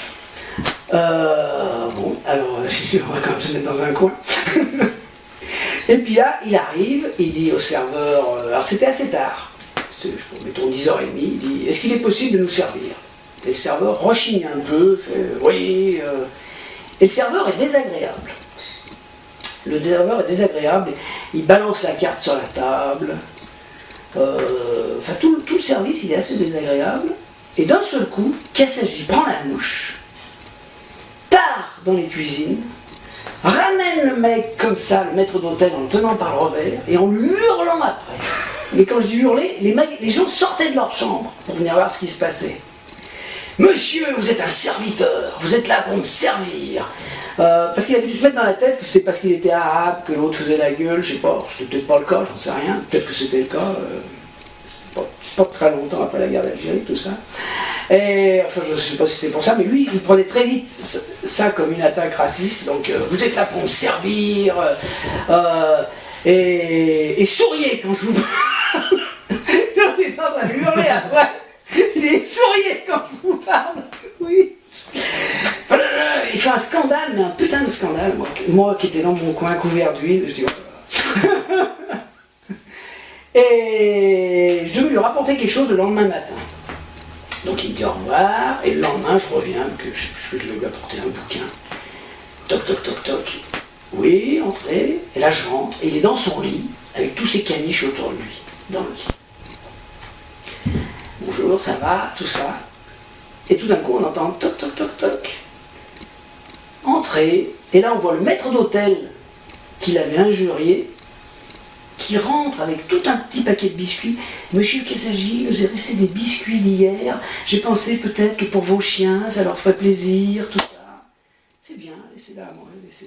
Bon, alors, on va quand même se mettre dans un coin. Et puis là, il arrive, il dit au serveur, alors c'était assez tard, mettons 10h30, il dit, est-ce qu'il est possible de nous servir? Et le serveur rechigne un peu, fait, oui, et le serveur est désagréable. Le serveur est désagréable, il balance la carte sur la table, enfin tout le service, il est assez désagréable, et d'un seul coup, Cassagi prend la mouche, part dans les cuisines, ramène le mec comme ça, le maître d'hôtel, en le tenant par le revers, et en lui hurlant après. Mais quand je dis hurler, les gens sortaient de leur chambre pour venir voir ce qui se passait. Monsieur, vous êtes un serviteur, vous êtes là pour me servir. Parce qu'il avait dû se mettre dans la tête que c'était parce qu'il était arabe, que l'autre faisait la gueule, je sais pas, c'était peut-être pas le cas, j'en sais rien, peut-être que c'était le cas, c'était pas très longtemps après la guerre d'Algérie, tout ça. Et, enfin, je ne sais pas si c'était pour ça, mais lui, il prenait très vite ça comme une attaque raciste. Donc, vous êtes là pour me servir, et souriez quand je vous parle. Quand il est en train de hurler après, il est souriez quand je vous parle. Oui. Il fait un scandale, mais un putain de scandale. Moi qui étais dans mon coin couvert d'huile, je dis voilà. Et je devais lui rapporter quelque chose le lendemain matin. Donc il me dit au revoir, et le lendemain je reviens, puisque je vais lui apporter un bouquin. Toc toc toc toc. Oui, entrez. Et là je rentre, et il est dans son lit, avec tous ses caniches autour de lui, dans le lit. Bonjour, ça va, tout ça. Et tout d'un coup on entend toc toc toc toc. Entrez, et là on voit le maître d'hôtel qui l'avait injurié, qui rentre avec tout un petit paquet de biscuits. Monsieur Cassagi, il nous est resté des biscuits d'hier. J'ai pensé peut-être que pour vos chiens, ça leur ferait plaisir, tout ça. C'est bien, laissez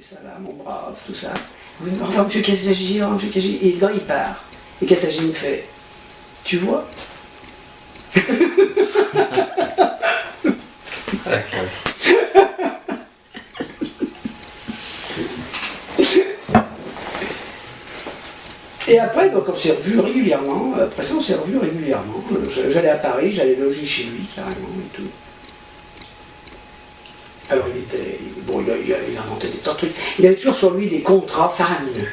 ça là, mon brave, tout ça. Oui, au revoir, monsieur Cassagi, au revoir, monsieur Cassagi. Et le gars, il part. Et Cassagi me fait, tu vois? Et après, donc on s'est revus régulièrement. Après ça, on s'est revus régulièrement. J'allais à Paris, j'allais loger chez lui carrément et tout. Alors il était. Bon, il a inventé des tas de trucs. Il avait toujours sur lui des contrats faramineux.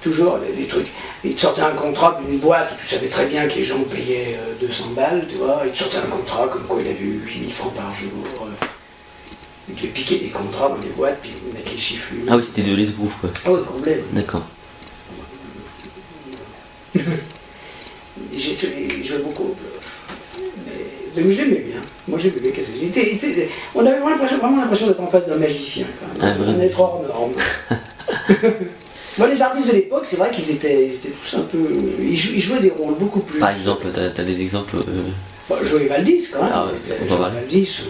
Toujours des trucs. Il te sortait un contrat d'une boîte où tu savais très bien que les gens payaient 200 balles, tu vois. Il te sortait un contrat comme quoi il avait eu 8000 francs par jour. Il devait piquer des contrats dans les boîtes puis mettre les chiffres lui. Ah oui, c'était de l'esbrouf quoi. Ah ouais, complet. D'accord. J'ai joué beaucoup au bluff. Mais je l'aimais bien. Moi j'aimais bien Cassel. On avait vraiment l'impression d'être en face d'un magicien quand même. Ah, Un être hors norme. Moi, les artistes de l'époque, c'est vrai qu'ils étaient tous un peu. Ils jouaient des rôles beaucoup plus. Par exemple, t'as des exemples Joey Valdis quand même. Ah ouais, Joey Valdis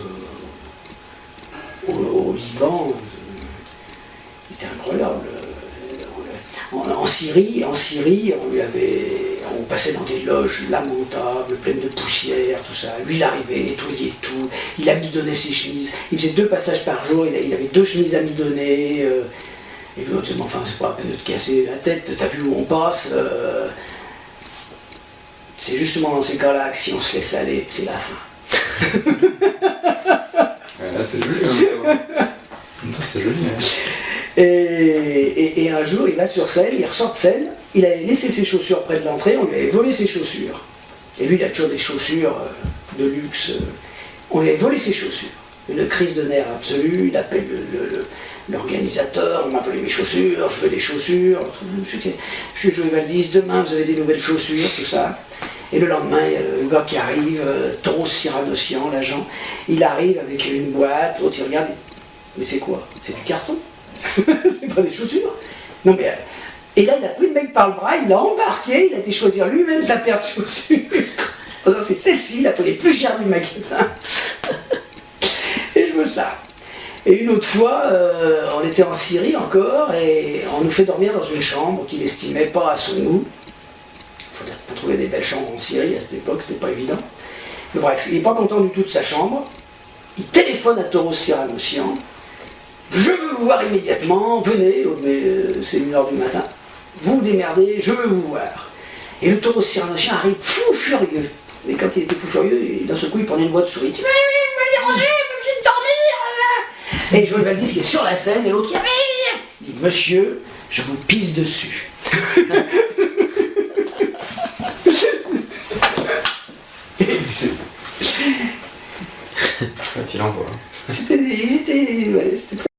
au Liban, c'était incroyable. En Syrie, on passait dans des loges lamentables, pleines de poussière, tout ça. Lui, il arrivait, nettoyait tout, il amidonnait ses chemises. Il faisait 2 passages par jour, il avait 2 chemises amidonnées. Et l'autre disait, enfin, c'est pas la peine de te casser la tête, t'as vu où on passe. C'est justement dans ces cas-là que si on se laisse aller, c'est la fin. Là, c'est joli. C'est joli. Hein. Et un jour, il va sur scène, il ressort de scène, il avait laissé ses chaussures près de l'entrée, on lui avait volé ses chaussures. Et lui, il a toujours des chaussures de luxe. On lui avait volé ses chaussures. Une crise de nerfs absolue, il appelle l'organisateur, on m'a volé mes chaussures, je veux des chaussures. Monsieur Joey Valdis, demain vous avez des nouvelles chaussures, tout ça. Et le lendemain, il y a le gars qui arrive, Tauros Cyranossian, l'agent, il arrive avec une boîte, l'autre il regarde, mais c'est quoi? C'est du carton. C'est pas des chaussures. Non mais. Et là, il a pris le mec par le bras, il l'a embarqué, il a été choisir lui-même sa paire de chaussures. C'est celle-ci, la les plus chère du magasin. Et je veux ça. Et une autre fois, on était en Syrie encore, et on nous fait dormir dans une chambre qu'il n'estimait pas à son goût. Il faut dire que pour trouver des belles chambres en Syrie, à cette époque, c'était pas évident. Mais bref, il n'est pas content du tout de sa chambre. Il téléphone à Tauros Cyranossian. Je veux vous voir immédiatement, venez, mais c'est 1h du matin. Vous vous démerdez, je veux vous voir. Et le Tauros Cyranossian arrive fou furieux. Et quand il était fou furieux, d'un seul coup, il prenait une voix de souris. Il dit, mais oui, vous m'avez dérangé, vous m'obligez de dormir. Et Joey Valdis qui est sur la scène, et l'autre qui arrive. Il dit, monsieur, je vous pisse dessus. Quand il envoie. C'était très...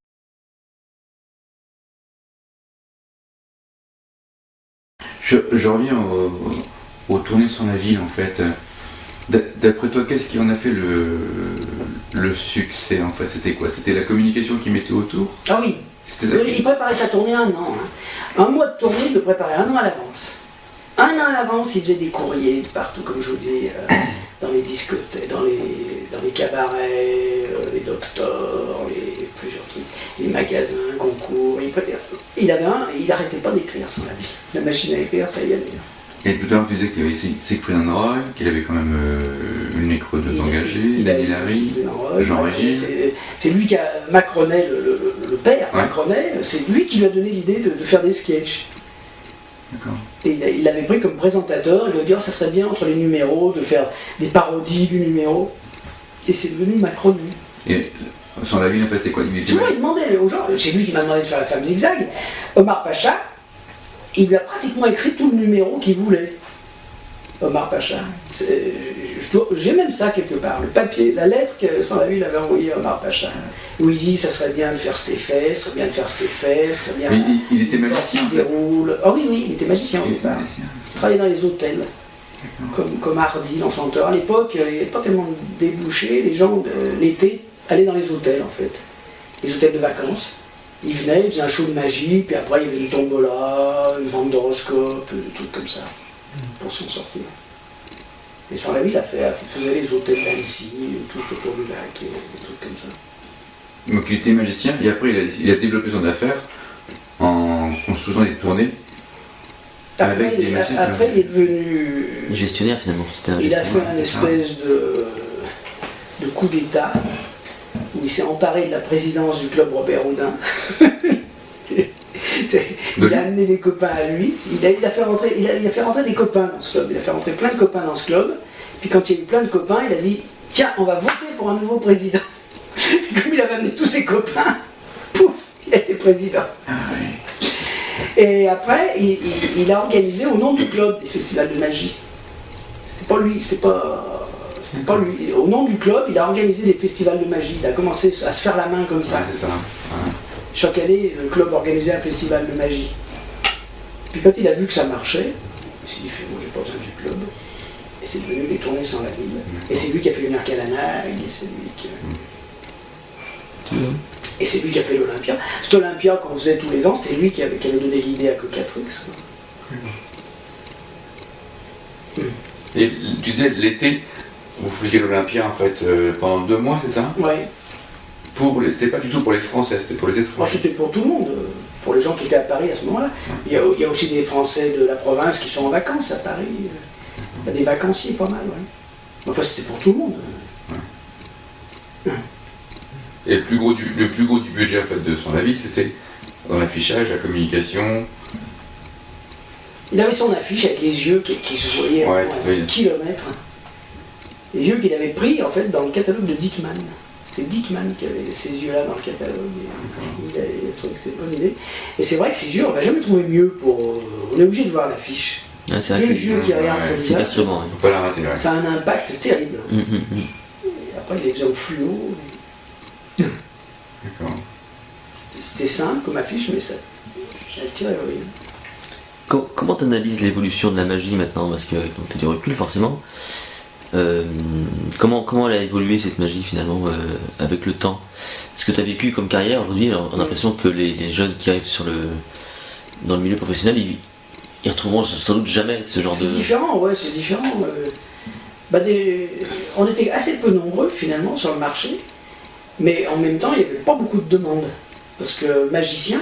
Je reviens aux tournées sur la ville en fait. D'après toi, qu'est-ce qui en a fait le succès en fait? C'était quoi? C'était la communication qu'ils mettaient autour? Ah oui, il préparait sa tournée 1 an. Hein. Un mois de tournée, il le préparait 1 an à l'avance. 1 an à l'avance, il faisait des courriers partout, comme je vous dis, dans les discothèques, dans les cabarets, les docteurs, plusieurs trucs, les magasins, concours. Il n'arrêtait pas d'écrire sans la vie. La machine à écrire, ça y allait. Et plus tard, tu disais qu'il y avait Siegfried Roy, qu'il avait quand même une nécrose engagée, Daniel Harry, Jean Régis. C'est lui qui a Macronet, le père, ouais. Macronet, c'est lui qui lui a donné l'idée de faire des sketchs. D'accord. Et il l'avait pris comme présentateur, il lui a dit, oh, ça serait bien entre les numéros de faire des parodies du numéro. Et c'est devenu Macronet. Et sans la ville, en fait, c'est quoi? Il demandait aux gens, c'est lui qui m'a demandé de faire la femme zigzag, Omar Pacha, il lui a pratiquement écrit tout le numéro qu'il voulait. Omar Pacha. J'ai même ça quelque part, le papier, la lettre que Sans-la-Ville avait envoyée à Omar Pacha, où il dit ça serait bien de faire cet effet, ça serait bien de faire cet effet, ça serait bien. Mais il était magicien. Il déroule. Ah oui, il était magicien au départ. Il travaillait dans les hôtels, comme Hardy, l'enchanteur. À l'époque, il n'y avait pas tellement de débouchés, les gens, l'été, allaient dans les hôtels en fait, les hôtels de vacances. Ils venaient, ils faisaient un show de magie, puis après il y avait une tombola, une bande d'horoscope, des trucs comme ça, pour s'en sortir. Et Sans-la-Ville il faisait les hôtels d'Annecy, tout autour du lac, et des trucs comme ça. Donc il était magicien, et après il a développé son affaire en construisant des tournées. Après, il est devenu... gestionnaire finalement. Il a fait un espèce de coup d'État, où il s'est emparé de la présidence du club Robert Houdin. Il a amené des copains à lui, il a fait rentrer des copains dans ce club, il a fait rentrer plein de copains dans ce club, puis quand il y a eu plein de copains, il a dit « Tiens, on va voter pour un nouveau président ». Comme il avait amené tous ses copains, pouf, il a été président. Ah ouais. Et après, il a organisé au nom du club des festivals de magie. C'était pas lui, c'était pas lui. Au nom du club, il a organisé des festivals de magie. Il a commencé à se faire la main comme ça. Ouais, c'est ça. Ouais. Chaque année, le club organisait un festival de magie. Puis quand il a vu que ça marchait, il s'est dit moi j'ai pas besoin du club. Et c'est devenu les tournées sans la ville. Et c'est lui qui a fait venir Kalanag, et c'est lui qui Et c'est lui qui a fait l'Olympia. Cet Olympia qu'on faisait tous les ans, c'était lui qui avait donné l'idée à Cocatrix. Et tu disais, l'été, vous faisiez l'Olympia en fait pendant 2 mois, c'est ça? Oui. C'était pas du tout pour les Français, c'était pour les étrangers. C'était pour tout le monde, pour les gens qui étaient à Paris à ce moment-là. Il y a aussi des Français de la province qui sont en vacances à Paris. Il y a des vacanciers, pas mal, oui. Enfin, c'était pour tout le monde. Et le plus gros du budget en fait, de son avis, c'était dans l'affichage, la communication. Il avait son affiche avec les yeux qui se voyaient à kilomètres. Les yeux qu'il avait pris en fait dans le catalogue de Dickman. C'était Dickman qui avait ces yeux-là dans le catalogue. Il a trouvé que c'était une bonne idée. Et c'est vrai que ces yeux, on n'a jamais trouvé mieux pour. On est obligé de voir l'affiche. Ah, c'est vrai Deux que yeux qui regardent le c'est visage. perturbant. Faut pas la rater, ouais. Ça a un impact terrible. Et après, il les faisait au fluo. D'accord. C'était simple comme affiche, mais ça. Elle tirait le rire. Comment tu analyses l'évolution de la magie maintenant? Parce que tu as du recul forcément. Comment elle a évolué cette magie finalement avec le temps? Ce que tu as vécu comme carrière aujourd'hui, on a l'impression que les jeunes qui arrivent dans le milieu professionnel, ils retrouveront sans doute jamais ce genre de... C'est différent, ouais, c'est différent. On était assez peu nombreux finalement sur le marché, mais en même temps il n'y avait pas beaucoup de demandes. Parce que magicien,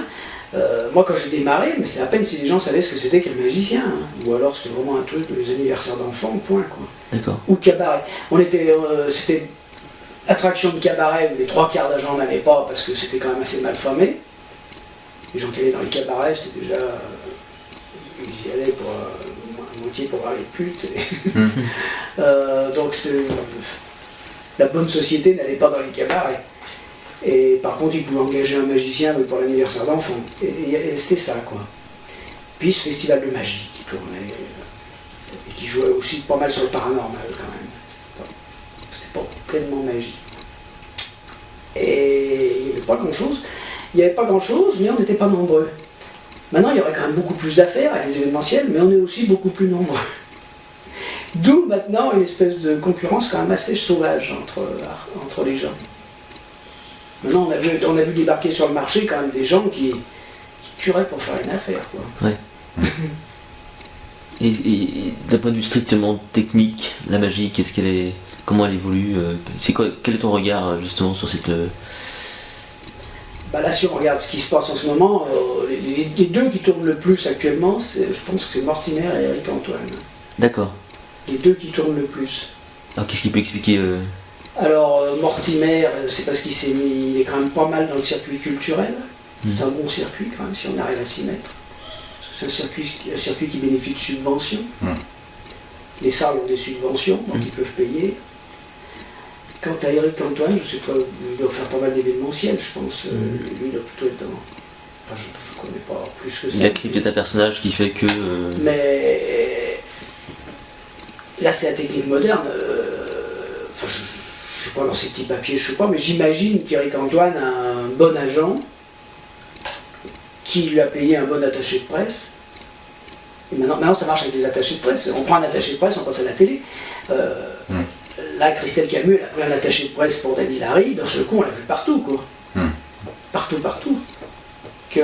moi quand j'ai démarré, mais c'était à peine si les gens savaient ce que c'était qu'un magicien, hein. Ou alors c'était vraiment un truc, les anniversaires d'enfants, point quoi. D'accord. Ou cabaret. C'était attraction de cabaret où les 3/4 d'agents n'allaient pas parce que c'était quand même assez mal famé. Les gens qui allaient dans les cabarets, c'était déjà... Ils y allaient pour à moitié pour voir les putes. Donc la bonne société n'allait pas dans les cabarets. Et par contre, ils pouvaient engager un magicien pour l'anniversaire d'enfant. Et c'était ça, quoi. Puis ce festival de magie qui tournait, et qui jouait aussi pas mal sur le paranormal, quand même. C'était pas pleinement magie. Et il n'y avait pas grand-chose. Il n'y avait pas grand-chose, mais on n'était pas nombreux. Maintenant, il y aurait quand même beaucoup plus d'affaires avec les événementiels, mais on est aussi beaucoup plus nombreux. D'où maintenant une espèce de concurrence quand même assez sauvage entre les gens. Maintenant, on a vu débarquer sur le marché quand même des gens qui tueraient pour faire une affaire, quoi. Ouais. Et d'un point de vue strictement technique, la magie, comment elle évolue? Quel est ton regard justement sur cette... Là, si on regarde ce qui se passe en ce moment, les deux qui tournent le plus actuellement, je pense que c'est Mortimer et Eric Antoine. D'accord. Les deux qui tournent le plus. Alors qu'est-ce qui peut expliquer Alors Mortimer, c'est parce il est quand même pas mal dans le circuit culturel. C'est un bon circuit quand même, si on arrive à s'y mettre. C'est un circuit qui bénéficie de subventions. Les salles ont des subventions, donc ils peuvent payer. Quant à Eric Antoine, je sais pas, il doit faire pas mal d'événementiels, je pense. Lui, il doit plutôt être dans... Enfin, je connais pas plus que ça. Il a créé peut-être un personnage qui fait que... Mais... Là, c'est la technique moderne. Enfin, je sais pas, dans ces petits papiers, je sais pas, mais j'imagine qu'Eric Antoine a un bon agent qui lui a payé un bon attaché de presse. Et maintenant, ça marche avec des attachés de presse. On prend un attaché de presse, on passe à la télé. Là, Christelle Camus, elle a pris un attaché de presse pour Dany Larry, d'un seul coup, on l'a vu partout, quoi. Partout.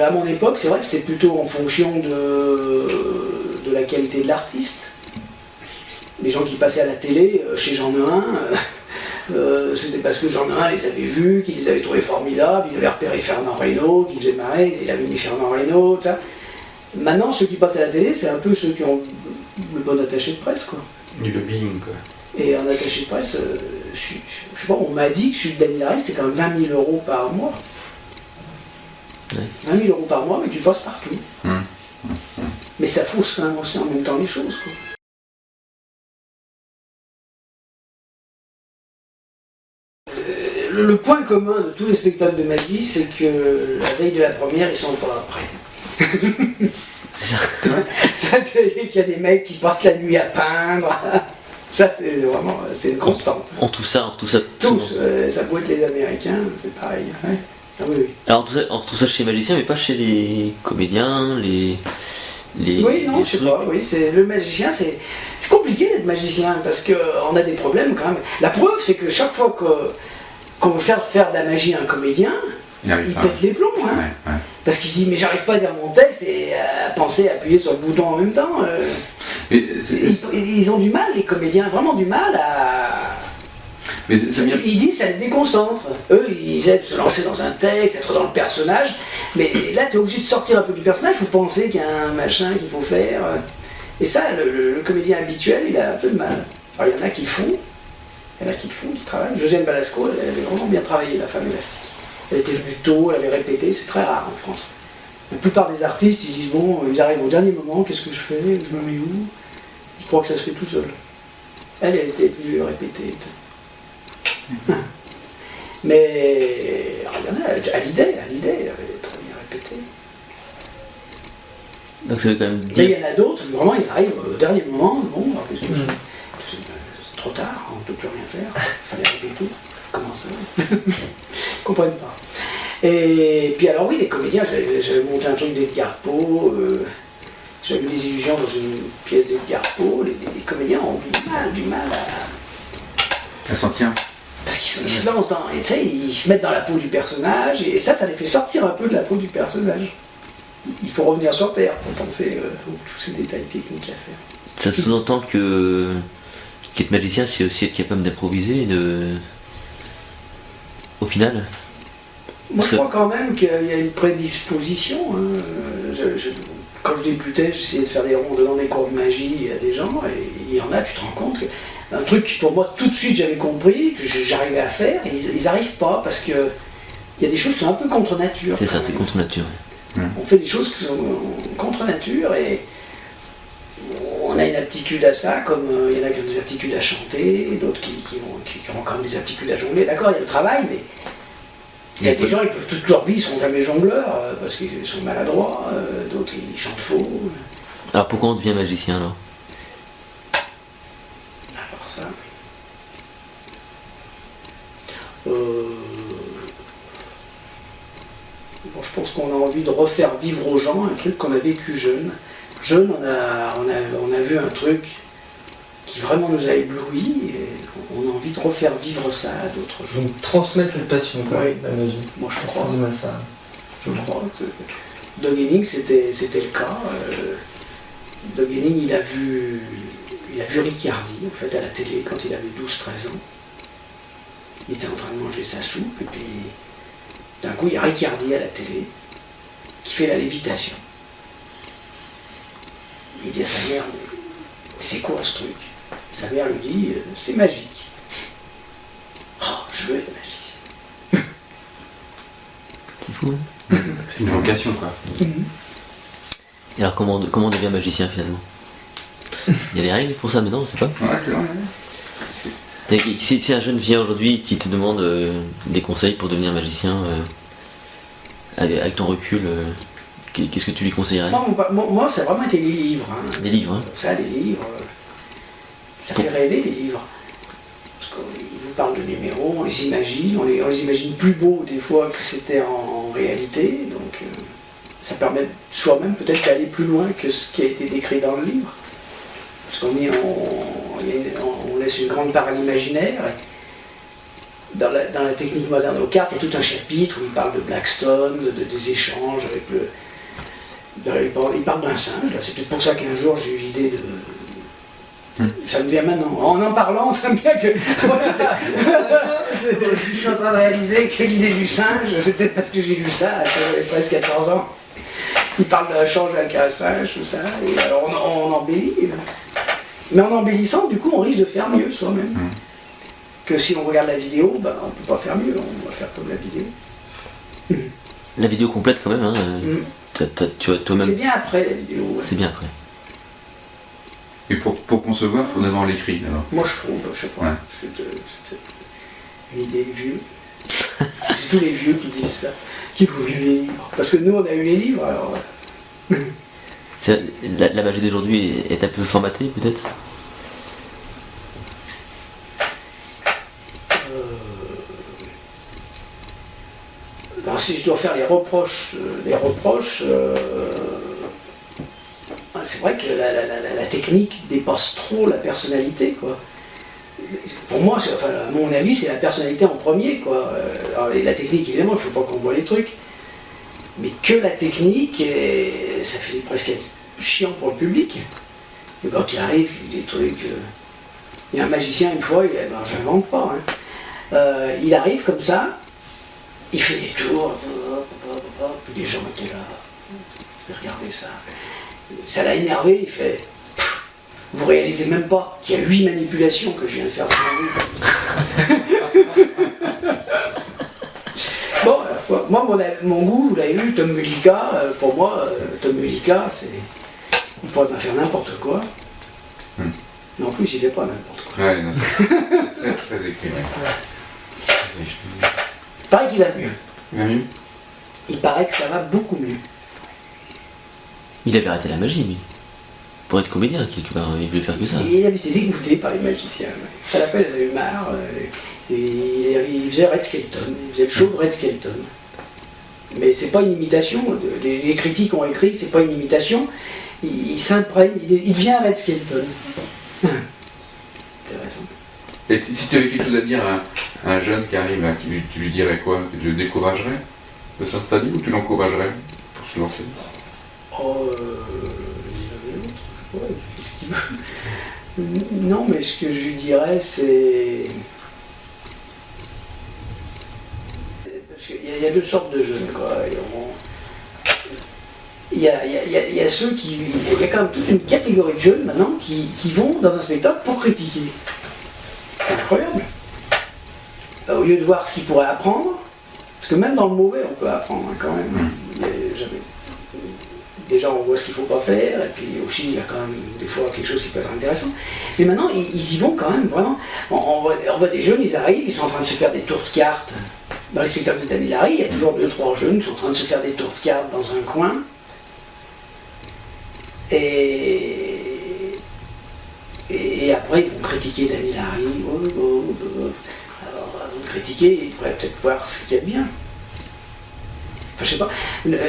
À mon époque, c'est vrai que c'était plutôt en fonction de la qualité de l'artiste. Les gens qui passaient à la télé, chez Jean Neuin, c'était parce que Jean Neuin les avait vus, qu'il les avait trouvés formidables, il avait repéré Fernand Reynaud, qui faisait marrer, il avait mis Fernand Reynaud, ça. Maintenant, ceux qui passent à la télé, c'est un peu ceux qui ont le bon attaché de presse, quoi. Du lobbying, quoi. Et en attaché de presse, je sais pas, on m'a dit que celui de Dany Larry, c'était quand même 20 000 € par mois. Ouais. 20 000 euros par mois, mais tu passes partout. Hum. Mais ça fausse quand même aussi en même temps les choses, quoi. Le point commun de tous les spectacles de magie, c'est que la veille de la première, ils sont encore après. C'est ça. Ça, qu'il y a des mecs qui passent la nuit à peindre. Ça, c'est vraiment, c'est une constante. On retrouve ça Tous, souvent. ça peut être les Américains, c'est pareil. Ouais. Ah oui, oui. Alors on retrouve ça chez les magiciens, mais pas chez les comédiens, les Oui, non, les je sais trucs. pas. Oui, c'est le magicien, c'est compliqué d'être magicien parce qu'on a des problèmes quand même. La preuve, c'est que chaque fois qu'on veut faire de la magie à un comédien, Il arrive il pas. pète les plombs. Hein. Ouais, ouais. Parce qu'il se dit, mais j'arrive pas à dire mon texte et à penser à appuyer sur le bouton en même temps. Mais c'est- Ils ont du mal, les comédiens, vraiment du mal à. mais ça vient. Ils disent ça les déconcentre. Eux, ils aiment se lancer dans un texte, être dans le personnage. Mais là, tu es obligé de sortir un peu du personnage pour penser qu'il y a un machin qu'il faut faire. Et ça, le comédien habituel, il a un peu de mal. Alors, il y en a qui le font. Il y en a qui le font, qui travaillent. Josiane Balasco, elle avait vraiment bien travaillé, la femme élastique. Elle était venue tôt, elle avait répété, c'est très rare en France. La plupart des artistes, ils disent, bon, ils arrivent au dernier moment, qu'est-ce que je fais, je me mets où? Ils croient que ça se fait tout seul. Elle était venue répéter. Mais alors, il y en a, à l'idée, elle avait très bien répété. Donc ça veut quand même Mais il dire. y en a d'autres, vraiment, ils arrivent au dernier moment, bon, alors, qu'est-ce que c'est trop tard, on ne peut plus rien faire, il fallait répéter. Comment ça? Ils comprennent pas. Et puis alors oui, les comédiens, j'avais monté un truc d'Edgar Poe, j'avais des illusions dans une pièce d'Edgar Poe, les comédiens ont du mal à... Ça s'en tient. Parce qu'ils se lancent dans... Et tu sais, ils se mettent dans la peau du personnage, et ça les fait sortir un peu de la peau du personnage. Il faut revenir sur Terre pour penser tous ces détails techniques à faire. Ça sous-entend que qu'être magicien, c'est aussi être capable d'improviser et de. Au final. Moi, je crois quand même qu'il y a une prédisposition. Hein. Quand je débutais, j'essayais de faire des ronds devant des cours de magie à des gens, et il y en a, tu te rends compte que un truc que pour moi, tout de suite, j'avais compris, que j'arrivais à faire, ils n'arrivent pas, parce que il y a des choses qui sont un peu contre nature. C'est ça, quand c'est même. contre nature. On fait des choses qui sont contre nature, et on a une aptitude à ça, comme il y en a qui ont des aptitudes à chanter, d'autres qui ont quand même des aptitudes à jongler. D'accord, il y a le travail, mais il y a des gens, ils peuvent toute leur vie, ils ne sont jamais jongleurs, parce qu'ils sont maladroits, d'autres ils chantent faux. Alors pourquoi on devient magicien alors? Alors ça. Bon, je pense qu'on a envie de refaire vivre aux gens un truc qu'on a vécu jeune. Jeune, on a vu un truc qui vraiment nous a éblouis, et on a envie de refaire vivre ça à d'autres gens. Donc transmettre cette passion, quoi, Oui. la magie. Moi je Ça crois. résume à ça. Je crois. Doug Henning, c'était le cas. Doug Henning, il a vu Ricciardi, en fait, à la télé, quand il avait 12-13 ans. Il était en train de manger sa soupe, et puis d'un coup, il y a Ricciardi à la télé, qui fait la lévitation. Il dit à sa mère, mais c'est quoi ce truc? Sa mère lui dit, c'est magique. Oh, je veux être magicien. C'est fou, hein? C'est une vocation, quoi. Et alors comment on devient magicien finalement? Il y a des règles pour ça maintenant, on sait pas. Ouais, c'est vrai. Si un jeune vient aujourd'hui qui te demande des conseils pour devenir magicien, avec ton recul, qu'est-ce que tu lui conseillerais? Moi, ça a vraiment été les livres. Hein. Des livres, hein? Ça, les livres, ça fait rêver, les livres. Parce qu'ils vous parlent de numéros, on les imagine, on les imagine plus beaux des fois que c'était en réalité, donc ça permet soi-même peut-être d'aller plus loin que ce qui a été décrit dans le livre. Parce qu'on laisse une grande part à l'imaginaire. Dans la technique moderne aux cartes, il y a tout un chapitre où il parle de Blackstone, des échanges avec le... Il parle d'un singe, là. C'est peut-être pour ça qu'un jour j'ai eu l'idée de... Ça me vient maintenant. En parlant, ça me vient que... Je suis en train de réaliser que l'idée du singe, c'est peut-être parce que j'ai lu ça, quand j'avais presque 14 ans. Il parle d'un change avec un singe, tout ça, et alors on embellit. Là. Mais en embellissant, du coup, on risque de faire mieux soi-même. Que si on regarde la vidéo, ben, on ne peut pas faire mieux, on va faire comme la vidéo. la vidéo complète quand même, hein. Tu vois toi-même. C'est bien après la vidéo. Ouais. C'est bien après. Et pour concevoir, il faut d'abord l'écrit alors. Moi je trouve, je sais pas. Ouais. C'est une idée vieux. C'est tous les vieux qui disent ça, qui ont vu les livres. Parce que nous on a eu les livres alors. La magie d'aujourd'hui est un peu formatée peut-être. Ben, si je dois faire les reproches, c'est vrai que la technique dépasse trop la personnalité, quoi. Pour moi, à mon avis, c'est la personnalité en premier, quoi. Alors, la technique, évidemment, il ne faut pas qu'on voit les trucs, mais que la technique, ça fait presque chiant pour le public. Et quand il arrive, des trucs. Il y a un magicien une fois, j'invente pas, hein. Il arrive comme ça. Il fait des tours, puis les gens étaient là, regardez ça. Ça l'a énervé, il fait, vous réalisez même pas qu'il y a 8 manipulations que je viens de faire devant vous. Bon, moi, mon goût, vous l'avez vu, Tom Mullica, pour moi, Tom Mullica, c'est... On pourrait pas faire n'importe quoi. Mais en plus, il fait pas n'importe quoi. Ouais, non, c'est très écrit. Ouais. Il paraît qu'il va mieux. Il va mieux. Il paraît que ça va beaucoup mieux. Il avait arrêté la magie, lui. Pour être comédien, quelque part, il voulait faire que ça. Il avait été dégoûté par les magiciens. À la fin, il en avait eu marre. Il faisait Red Skelton. Il faisait le show de Red Skelton. Mais c'est pas une imitation. Les critiques ont écrit, c'est pas une imitation. Il s'imprègne, il devient Red Skelton. Intéressant. Et si tu avais quelque chose à dire à un jeune qui arrive, là, tu lui dirais quoi? Tu le découragerais de s'installer ou tu l'encouragerais pour se lancer? Oh, ouais, qu'est-ce qu'il veut? Non, mais ce que je lui dirais, c'est... Parce qu'il y a deux sortes de jeunes, quoi. Il y a ceux qui... Il y a quand même toute une catégorie de jeunes, maintenant, qui vont dans un spectacle pour critiquer. C'est incroyable. Au lieu de voir ce qu'ils pourraient apprendre, parce que même dans le mauvais, on peut apprendre, hein, quand même. Déjà, on voit ce qu'il ne faut pas faire, et puis aussi, il y a quand même des fois quelque chose qui peut être intéressant. Mais maintenant, ils y vont quand même vraiment. On voit des jeunes, ils arrivent, ils sont en train de se faire des tours de cartes. Dans les spectacles de Dany Larry, il y a toujours 2-3 jeunes qui sont en train de se faire des tours de cartes dans un coin. Et après, ils vont critiquer Dany Larry. Alors, avant de critiquer, ils pourraient peut-être voir ce qu'il y a de bien. Enfin, je sais pas.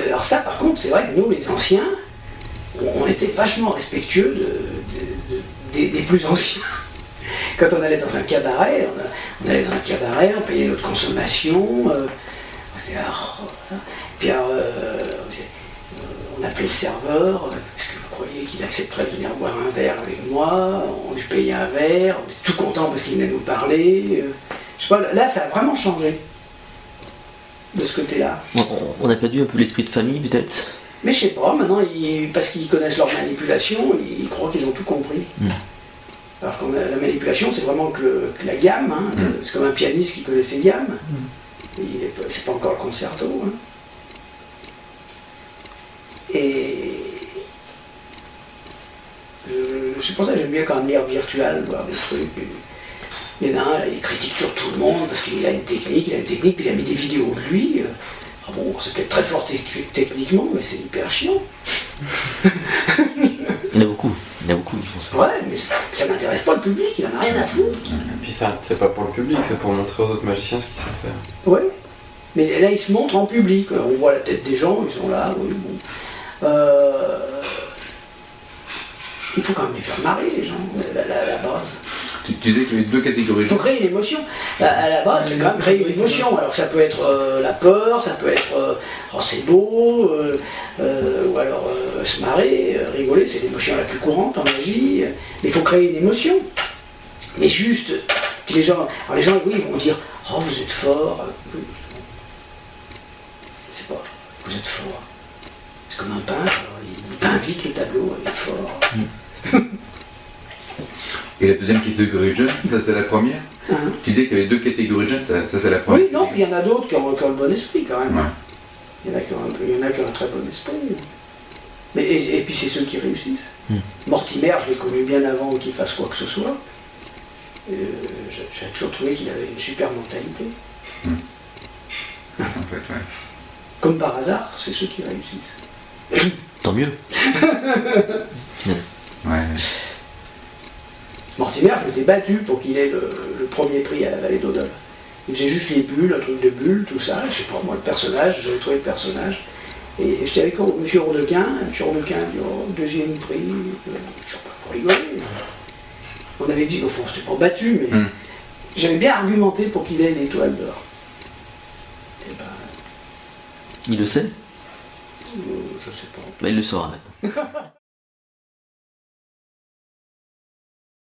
Alors ça, par contre, c'est vrai que nous, les anciens, on était vachement respectueux des plus anciens. Quand on allait dans un cabaret, on payait notre consommation, puis alors, on appelait le serveur, est-ce que vous croyez qu'il accepterait de venir boire un verre avec moi? On lui payait un verre, on était tout content parce qu'il venait nous parler. Je sais pas, là, ça a vraiment changé. De ce côté-là. On a perdu un peu l'esprit de famille, peut-être? Mais je sais pas, maintenant, parce qu'ils connaissent leur manipulation, ils croient qu'ils ont tout compris. Alors que la manipulation, c'est vraiment que la gamme, hein, c'est comme un pianiste qui connaît ses gammes. C'est pas encore le concerto. Hein. Et c'est pour ça que j'aime bien quand même lire Virtual, voir des trucs. Il y en a un, là, il critique toujours tout le monde parce qu'il a une technique, puis il a mis des vidéos de lui. Ah bon, c'est peut-être très fort techniquement, mais c'est hyper chiant. Il y en a beaucoup qui font ça. Ouais, mais ça n'intéresse pas le public, il en a rien à foutre. Et puis ça, c'est pas pour le public, c'est pour montrer aux autres magiciens ce qu'ils savent faire. Ouais, mais là, il se montre en public. On voit la tête des gens, ils sont là, oui, bon. Il faut quand même les faire marrer, les gens, la base. Tu disais qu'il y avait deux catégories. Il faut créer une émotion. À la base, c'est quand même créer une émotion. Alors ça peut être la peur, ça peut être oh c'est beau, ou alors se marrer, rigoler, c'est l'émotion la plus courante en magie. Mais il faut créer une émotion. Mais juste que les gens. Alors les gens, oui, ils vont dire oh vous êtes fort. C'est pas, vous êtes fort. C'est comme un peintre, il peint vite les tableaux, il est fort. Et la deuxième catégorie de jeunes, ça c'est la première. Tu disais qu'il y avait deux catégories de jeunes, ça c'est la première. Oui, non, puis il y en a d'autres qui ont le bon esprit quand même. Ouais. Il y en a qui ont un très bon esprit. Mais, et puis c'est ceux qui réussissent. Mortimer, je l'ai connu bien avant qu'il fasse quoi que ce soit. J'ai toujours trouvé qu'il avait une super mentalité. En fait, ouais. Comme par hasard, c'est ceux qui réussissent. Tant mieux. Ouais. Mortimer, je m'étais battu pour qu'il ait le premier prix à la Vallée d'Odol. Il faisait juste les bulles, un truc de bulles, tout ça. Je sais pas, moi, le personnage, j'avais trouvé le personnage. Et j'étais avec M. Rodequin. M. Rodequin dit oh, deuxième prix. Je sais pas, pour rigoler. On avait dit, au fond, on s'était pas battu, mais j'avais bien argumenté pour qu'il ait l'étoile d'or. Et ben, Il le sait? je sais pas. Bah, il le saura maintenant.